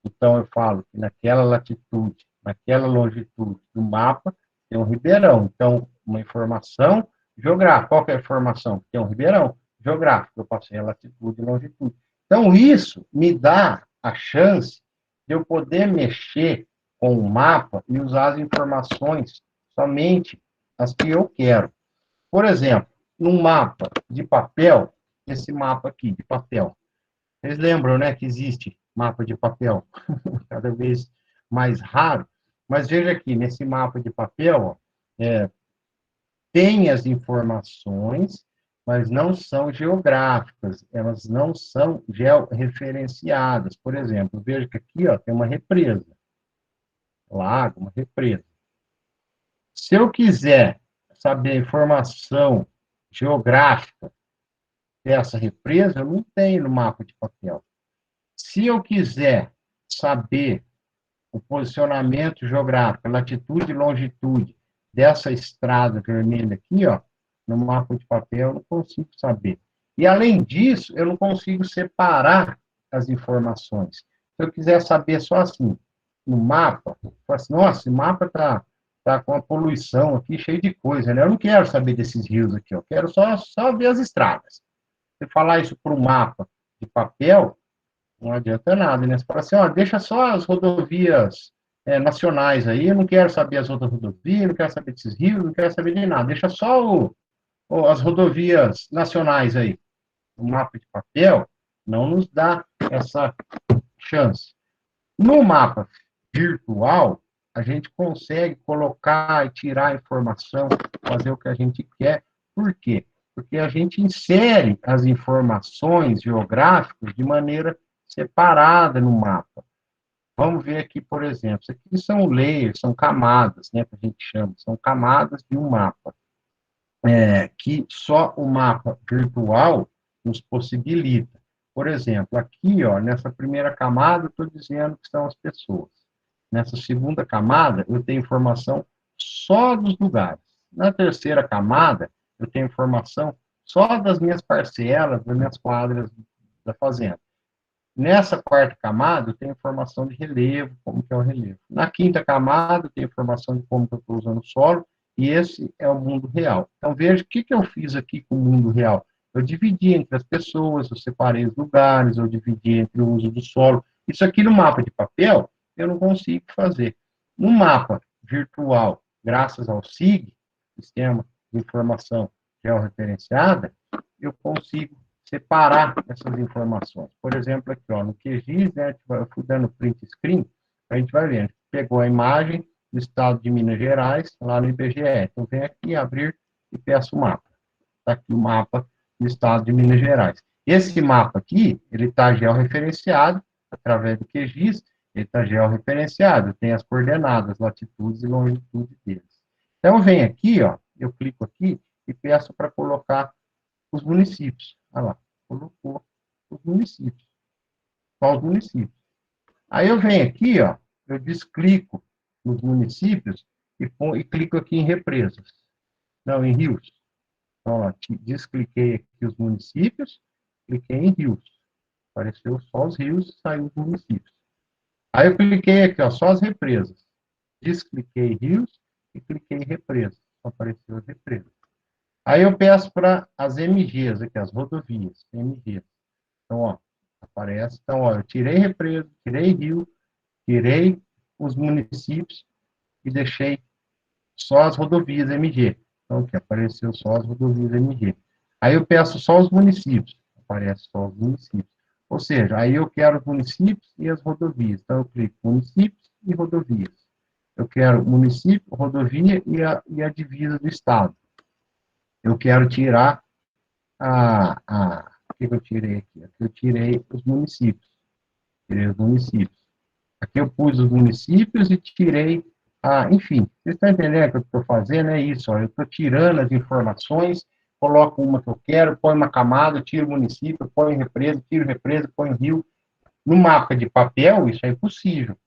Então, eu falo que naquela latitude, naquela longitude do mapa, tem um ribeirão. Então, uma informação geográfica. Qual que é a informação? Tem um ribeirão geográfico. Eu passei a latitude e longitude. Então, isso me dá a chance de eu poder mexer com o mapa e usar as informações somente as que eu quero. Por exemplo, num mapa de papel, esse mapa aqui de papel, vocês lembram, né, que existe mapa de papel, cada vez mais raro, mas veja aqui, nesse mapa de papel, ó, tem as informações, mas não são geográficas, elas não são georreferenciadas. Por exemplo, veja que aqui, ó, tem uma represa, lago, uma represa. Se eu quiser saber a informação geográfica dessa represa, eu não tenho no mapa de papel. Se eu quiser saber o posicionamento geográfico, latitude e longitude dessa estrada vermelha aqui, ó, no mapa de papel, eu não consigo saber. E, além disso, eu não consigo separar as informações. Se eu quiser saber só assim, no mapa, eu falo assim, nossa, esse mapa tá com a poluição aqui, cheio de coisa, né? Eu não quero saber desses rios aqui, eu quero só ver as estradas. Você falar isso para um mapa de papel, não adianta nada, né? Você fala assim, ó, deixa só as rodovias nacionais aí, eu não quero saber as outras rodovias, não quero saber desses rios, não quero saber de nada, deixa só as rodovias nacionais aí. O mapa de papel não nos dá essa chance. No mapa virtual, a gente consegue colocar e tirar informação, fazer o que a gente quer. Por quê? Porque a gente insere as informações geográficas de maneira separada no mapa. Vamos ver aqui, por exemplo, isso aqui são layers, são camadas, né, que a gente chama, são camadas de um mapa, que só o mapa virtual nos possibilita. Por exemplo, aqui, ó, nessa primeira camada, eu estou dizendo que são as pessoas. Nessa segunda camada, eu tenho informação só dos lugares. Na terceira camada, eu tenho informação só das minhas parcelas, das minhas quadras da fazenda. Nessa quarta camada, eu tenho informação de relevo, como que é o relevo. Na quinta camada, eu tenho informação de como que eu estou usando o solo, e esse é o mundo real. Então, veja o que eu fiz aqui com o mundo real. Eu dividi entre as pessoas, eu separei os lugares, eu dividi entre o uso do solo. Isso aqui no mapa de papel, eu não consigo fazer. No mapa virtual, graças ao SIG, Sistema de Informação Georreferenciada, eu consigo separar essas informações. Por exemplo, aqui, ó, no QGIS, né, eu fui dando print screen, a gente vai vendo. Pegou a imagem do estado de Minas Gerais, lá no IBGE. Então, vem aqui, abrir e peço o mapa. Está aqui o mapa do estado de Minas Gerais. Esse mapa aqui, ele está georreferenciado através do QGIS, ele está georreferenciado, tem as coordenadas, latitudes e longitudes deles. Então, vem aqui, ó, eu clico aqui e peço para colocar os municípios. Olha lá, colocou os municípios. Só os municípios. Aí eu venho aqui, ó, eu desclico nos municípios e clico aqui em represas. Não, em rios. Então, ó, descliquei aqui os municípios, cliquei em rios. Apareceu só os rios, saiu os municípios. Aí eu cliquei aqui, ó, só as represas. Descliquei rios e cliquei em represas. Apareceu as represas. Aí eu peço para as MGs, aqui, as rodovias, MGs. Então, ó, aparece. Então, ó, eu tirei represa, tirei rio, tirei os municípios e deixei só as rodovias MG. Então, aqui, apareceu só as rodovias MG. Aí eu peço só os municípios. Aparece só os municípios. Ou seja, aí eu quero os municípios e as rodovias. Então, eu clico municípios e rodovias. Eu quero município, rodovia e a divisa do estado. Eu quero tirar o que eu tirei aqui? Aqui eu tirei os municípios. Tirei os municípios. Aqui eu pus os municípios e tirei enfim, vocês estão entendendo o que eu estou fazendo? É isso, ó, eu estou tirando as informações, coloco uma que eu quero, põe uma camada, tiro o município, põe represa, tiro represa, põe rio. No mapa de papel, isso é impossível.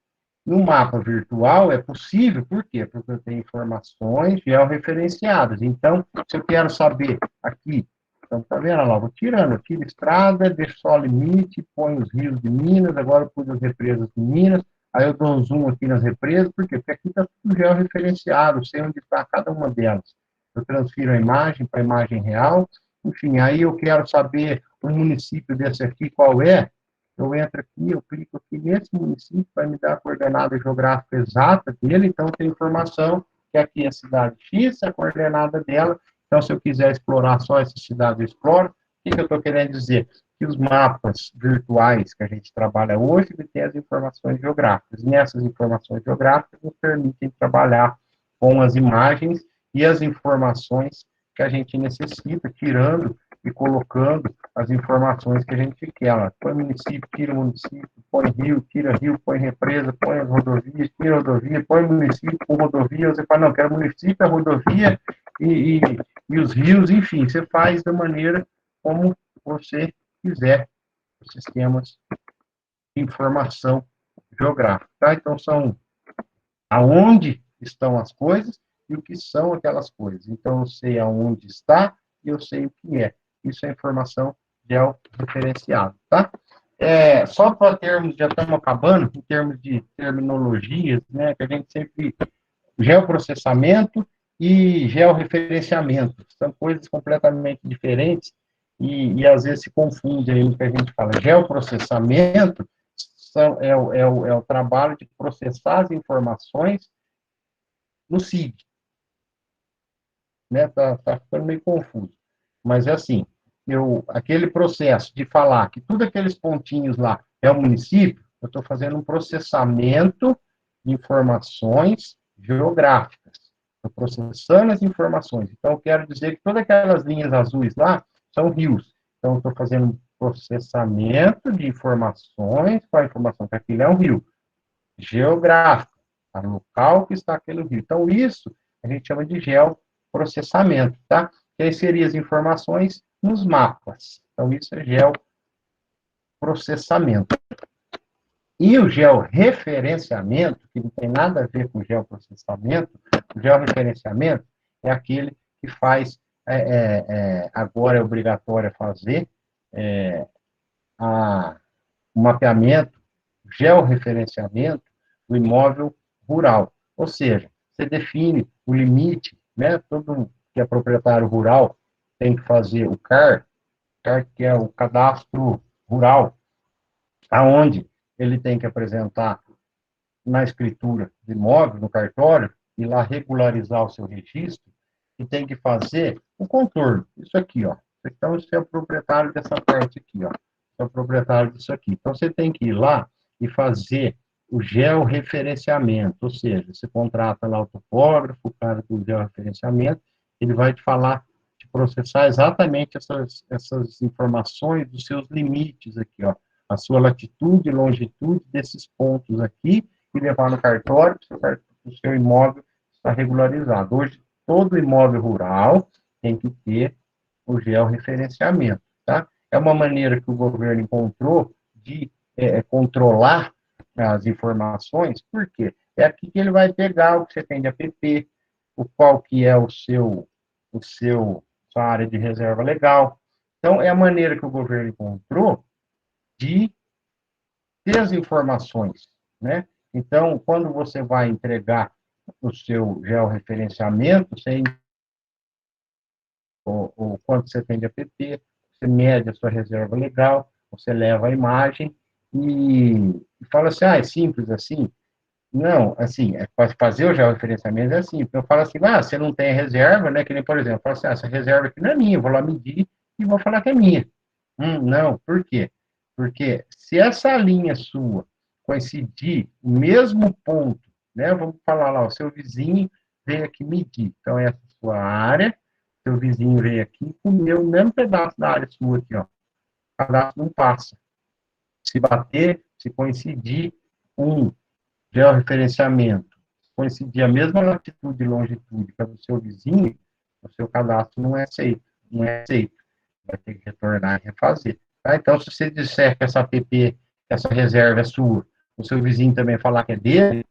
No mapa virtual, é possível, por quê? Porque eu tenho informações georreferenciadas. Então, se eu quero saber aqui, então, tá vendo lá, vou tirando, eu tiro estrada, deixo só o limite, ponho os rios de Minas, agora eu pus as represas de Minas, aí eu dou um zoom aqui nas represas, por quê? Porque aqui está tudo georreferenciado, sei onde está cada uma delas. Eu transfiro a imagem para a imagem real, enfim, aí eu quero saber o município desse aqui, qual é, eu entro aqui, eu clico aqui nesse município, vai me dar a coordenada geográfica exata dele, então tem informação que aqui é a cidade X, a coordenada dela, então se eu quiser explorar só essa cidade, eu exploro. O que eu estou querendo dizer? Que os mapas virtuais que a gente trabalha hoje, ele tem as informações geográficas, e essas informações geográficas nos permitem trabalhar com as imagens e as informações que a gente necessita, tirando e colocando as informações que a gente quer. Ela põe município, tira município, põe rio, tira rio, põe represa, põe as rodovias, tira rodovia, põe município com rodovia. Você fala, não, quero município, a rodovia e os rios, enfim, você faz da maneira como você quiser os sistemas de informação geográfica. Tá? Então, são aonde estão as coisas e o que são aquelas coisas. Então, eu sei aonde está e eu sei o que é. Isso é informação georreferenciada, tá? Só para termos, já estamos acabando, em termos de terminologias, né, que a gente sempre... Geoprocessamento e georreferenciamento. São coisas completamente diferentes e às vezes se confunde aí no que a gente fala. Geoprocessamento é o trabalho de processar as informações no SIG. Né? Tá ficando meio confuso. Mas é assim, aquele processo de falar que tudo aqueles pontinhos lá é o município, eu estou fazendo um processamento de informações geográficas. Estou processando as informações. Então, eu quero dizer que todas aquelas linhas azuis lá são rios. Então, eu estou fazendo um processamento de informações, qual a informação que aquilo é um rio geográfico, o local que está aquele rio. Então, isso a gente chama de geoprocessamento, tá? Que aí seriam as informações nos mapas. Então, isso é geoprocessamento. E o georreferenciamento, que não tem nada a ver com o geoprocessamento, o georreferenciamento é aquele que faz, agora é obrigatório fazer, o mapeamento, georreferenciamento do imóvel rural. Ou seja, você define o limite, né? Todo que é proprietário rural tem que fazer o CAR, que é o cadastro rural, aonde ele tem que apresentar na escritura do imóvel, no cartório, e lá regularizar o seu registro, e tem que fazer o contorno. Isso aqui, ó. Então, você é o proprietário dessa parte aqui, ó. Você é o proprietário disso aqui. Então, você tem que ir lá e fazer o georreferenciamento, ou seja, você contrata lá o topógrafo, o cara do georreferenciamento, ele vai te falar, te processar exatamente essas informações dos seus limites aqui, ó. A sua latitude e longitude desses pontos aqui, e levar no cartório, para o seu imóvel estar regularizado. Hoje, todo imóvel rural tem que ter o georreferenciamento, tá? É uma maneira que o governo encontrou de controlar as informações, por quê? É aqui que ele vai pegar o que você tem de APP, qual que é sua área de reserva legal. Então, é a maneira que o governo encontrou de ter as informações, né? Então, quando você vai entregar o seu georreferenciamento, ou quanto você tem de APP, você mede a sua reserva legal, você leva a imagem e fala assim, é simples assim? Não, assim, para fazer o georreferenciamento é assim, então eu falo assim, você não tem reserva, né? Que nem, por exemplo, eu falo assim, essa reserva aqui não é minha, eu vou lá medir e vou falar que é minha. Não, por quê? Porque se essa linha sua coincidir o mesmo ponto né? Vamos falar lá, o seu vizinho veio aqui medir. Então, essa é a sua área, seu vizinho veio aqui e comeu o mesmo pedaço da área sua aqui, ó. O cadastro não passa. Se bater, se coincidir um georreferenciamento, se coincidir a mesma latitude e longitude que a do seu vizinho, o seu cadastro não é aceito. Não é aceito. Vai ter que retornar e refazer. Tá? Então, se você disser que essa app, essa reserva é sua, o seu vizinho também falar que é dele,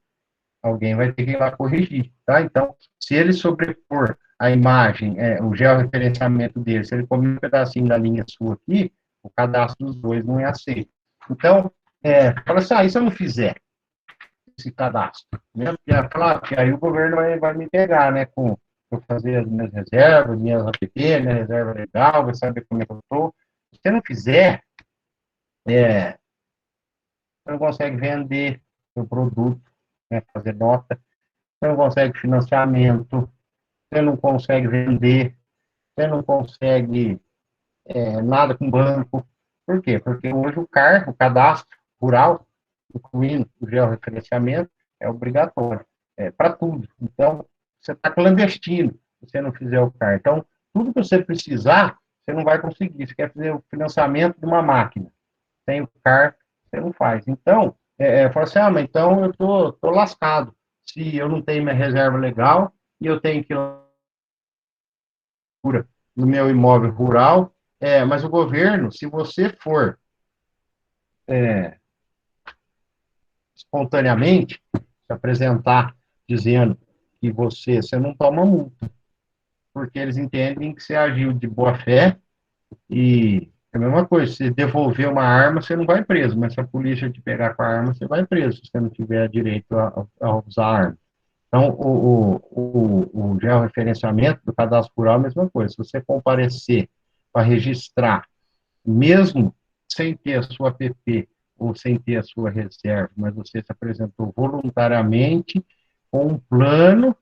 alguém vai ter que ir lá corrigir, tá? Então, se ele sobrepor a imagem, o georreferenciamento dele, se ele comer um pedacinho da linha sua aqui, o cadastro dos dois não é aceito. Então, fala assim, e se eu não fizer esse cadastro? Né? Porque aí o governo vai me pegar, né, com eu fazer as minhas reservas, minhas app, minha reserva legal, vai saber como é que eu estou. Se você não fizer, você não consegue vender o produto, né, fazer nota, você não consegue financiamento, você não consegue vender, você não consegue nada com banco. Por quê? Porque hoje o cadastro rural, incluindo o georreferenciamento, é obrigatório, para tudo. Então, você está clandestino se você não fizer o CAR. Então, tudo que você precisar, você não vai conseguir. Você quer fazer o financiamento de uma máquina. Sem o CAR, você não faz. Então, fala assim, mas então eu tô lascado. Se eu não tenho minha reserva legal e eu tenho que ir no meu imóvel rural, mas o governo, se você for espontaneamente se apresentar dizendo que você não toma multa, porque eles entendem que você agiu de boa fé e é a mesma coisa, se devolver uma arma, você não vai preso, mas se a polícia te pegar com a arma, você vai preso, se você não tiver direito a usar a arma. Então, o georreferenciamento do cadastro rural é a mesma coisa. Se você comparecer para registrar, mesmo sem ter a sua app ou sem ter a sua reserva, mas você se apresentou voluntariamente com um plano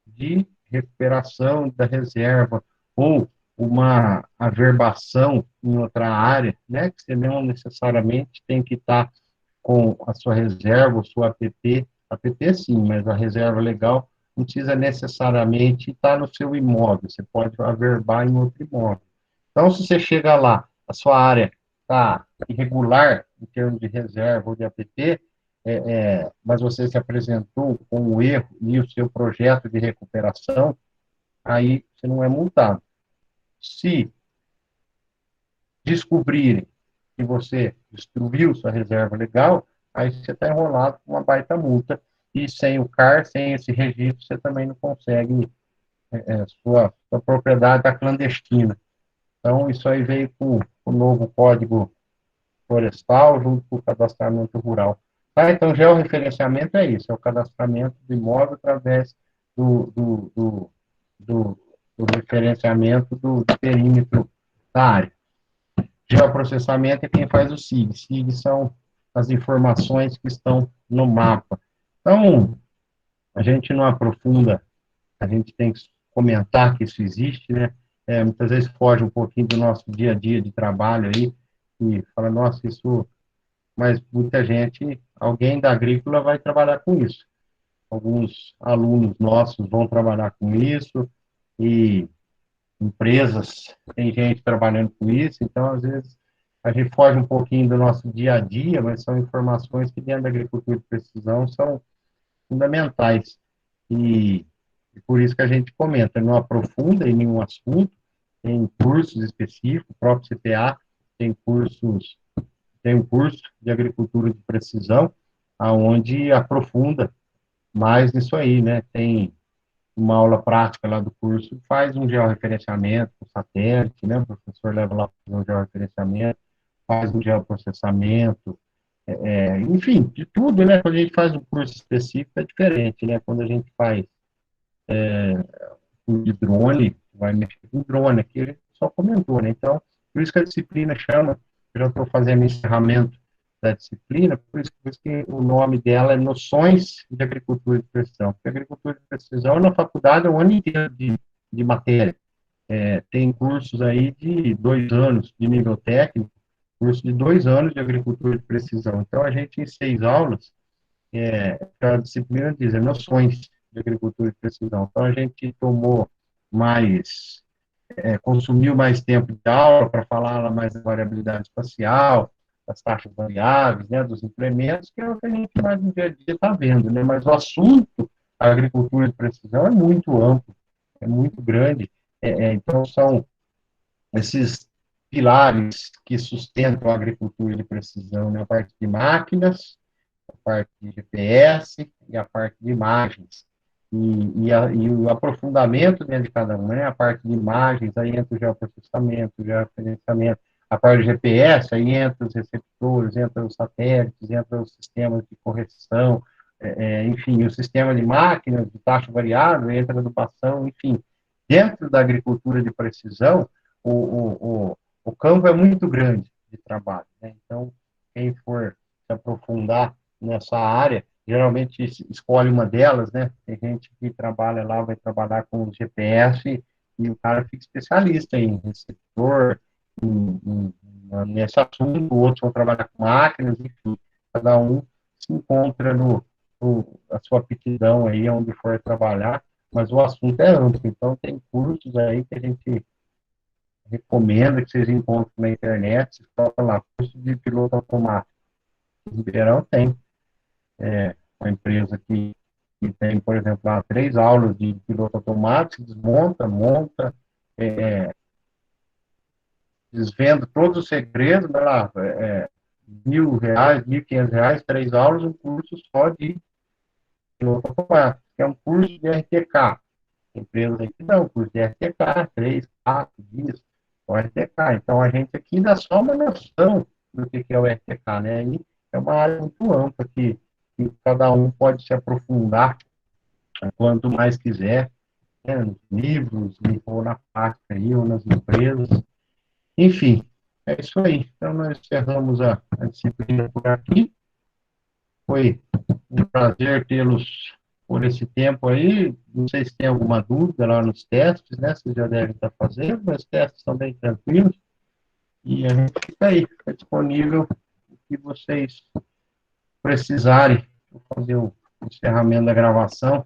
de recuperação da reserva ou uma averbação em outra área, né, que você não necessariamente tem que estar com a sua reserva, ou sua app sim, mas a reserva legal não precisa necessariamente estar no seu imóvel, você pode averbar em outro imóvel. Então, se você chega lá, a sua área está irregular em termos de reserva ou de app, mas você se apresentou com o erro e o seu projeto de recuperação, aí você não é multado. Se descobrirem que você destruiu sua reserva legal, aí você está enrolado com uma baita multa, e sem o CAR, sem esse registro, você também não consegue, sua propriedade está clandestina. Então, isso aí veio com o novo Código Florestal, junto com o cadastramento rural. Tá? Então, georreferenciamento é isso, é o cadastramento do imóvel através do, do referenciamento do perímetro da área. Geoprocessamento é quem faz o SIG. SIG são as informações que estão no mapa. Então, a gente não aprofunda, a gente tem que comentar que isso existe, né? Muitas vezes foge um pouquinho do nosso dia a dia de trabalho aí, e fala, nossa, isso... Mas muita gente, alguém da agrícola vai trabalhar com isso. Alguns alunos nossos vão trabalhar com isso, e empresas, tem gente trabalhando com isso, então, às vezes, a gente foge um pouquinho do nosso dia a dia, mas são informações que, dentro da agricultura de precisão, são fundamentais. E por isso que a gente comenta, não aprofunda em nenhum assunto, tem cursos específicos, o próprio CPA tem tem um curso de agricultura de precisão, aonde aprofunda mais nisso aí, né? Tem uma aula prática lá do curso, faz um georreferenciamento com satélite, né? O professor leva lá para fazer um georreferenciamento, faz um geoprocessamento, enfim, de tudo, né? Quando a gente faz um curso específico é diferente, né? Quando a gente faz de drone, vai mexer com drone, aqui ele só comentou, né? Então, por isso que a disciplina chama, eu já estou fazendo encerramento da disciplina, por isso que o nome dela é Noções de Agricultura de Precisão, porque agricultura de precisão na faculdade é um ano inteiro de matéria, tem cursos aí de 2 anos de nível técnico, curso de 2 anos de agricultura de precisão, então a gente em 6 aulas, a disciplina diz, noções de agricultura de precisão. Então, a gente consumiu mais tempo de aula para falar mais da variabilidade espacial, das taxas variáveis, né, dos implementos, que é o que a gente mais no dia a dia está vendo, né? Mas o assunto, a agricultura de precisão, é muito amplo, é muito grande. Então, são esses pilares que sustentam a agricultura de precisão, né? A parte de máquinas, a parte de GPS e a parte de imagens. E o aprofundamento dentro de cada um, né? A parte de imagens, aí entra o geoprocessamento, o georreferenciamento, a parte de GPS, aí entra os receptores, entra os satélites, entra os sistemas de correção, enfim, o sistema de máquinas, de taxa variável, entra a adubação, enfim. Dentro da agricultura de precisão, o campo é muito grande de trabalho, né? Então, quem for se aprofundar nessa área, geralmente escolhe uma delas, né? Tem gente que trabalha lá, vai trabalhar com o GPS e o cara fica especialista em receptor, nesse assunto, outros vão trabalhar com máquinas, enfim, cada um se encontra a sua aptidão aí, onde for trabalhar, mas o assunto é amplo, então tem cursos aí que a gente recomenda que vocês encontrem na internet, vocês colocam lá, curso de piloto automático. Em Ribeirão tem uma empresa que tem, por exemplo, lá, 3 aulas de piloto automático, desmonta, monta, desvenda todos os segredos, vai lá, R$ 1.000, R$ 1.500, 3 aulas, um curso só de piloto automático, que é um curso de RTK. Empresas aqui não, curso de RTK, 3, 4 dias, o RTK. Então, a gente aqui dá só uma noção do que é o RTK, né? E é uma área muito ampla que cada um pode se aprofundar quanto mais quiser, né? Nos livros, ou na prática aí, ou nas empresas. Enfim, é isso aí. Então, nós encerramos a disciplina por aqui. Foi um prazer tê-los por esse tempo aí. Não sei se tem alguma dúvida lá nos testes, né? Vocês já devem estar fazendo, mas os testes são bem tranquilos. E a gente fica aí, fica disponível o que vocês precisarem. Vou fazer o encerramento da gravação.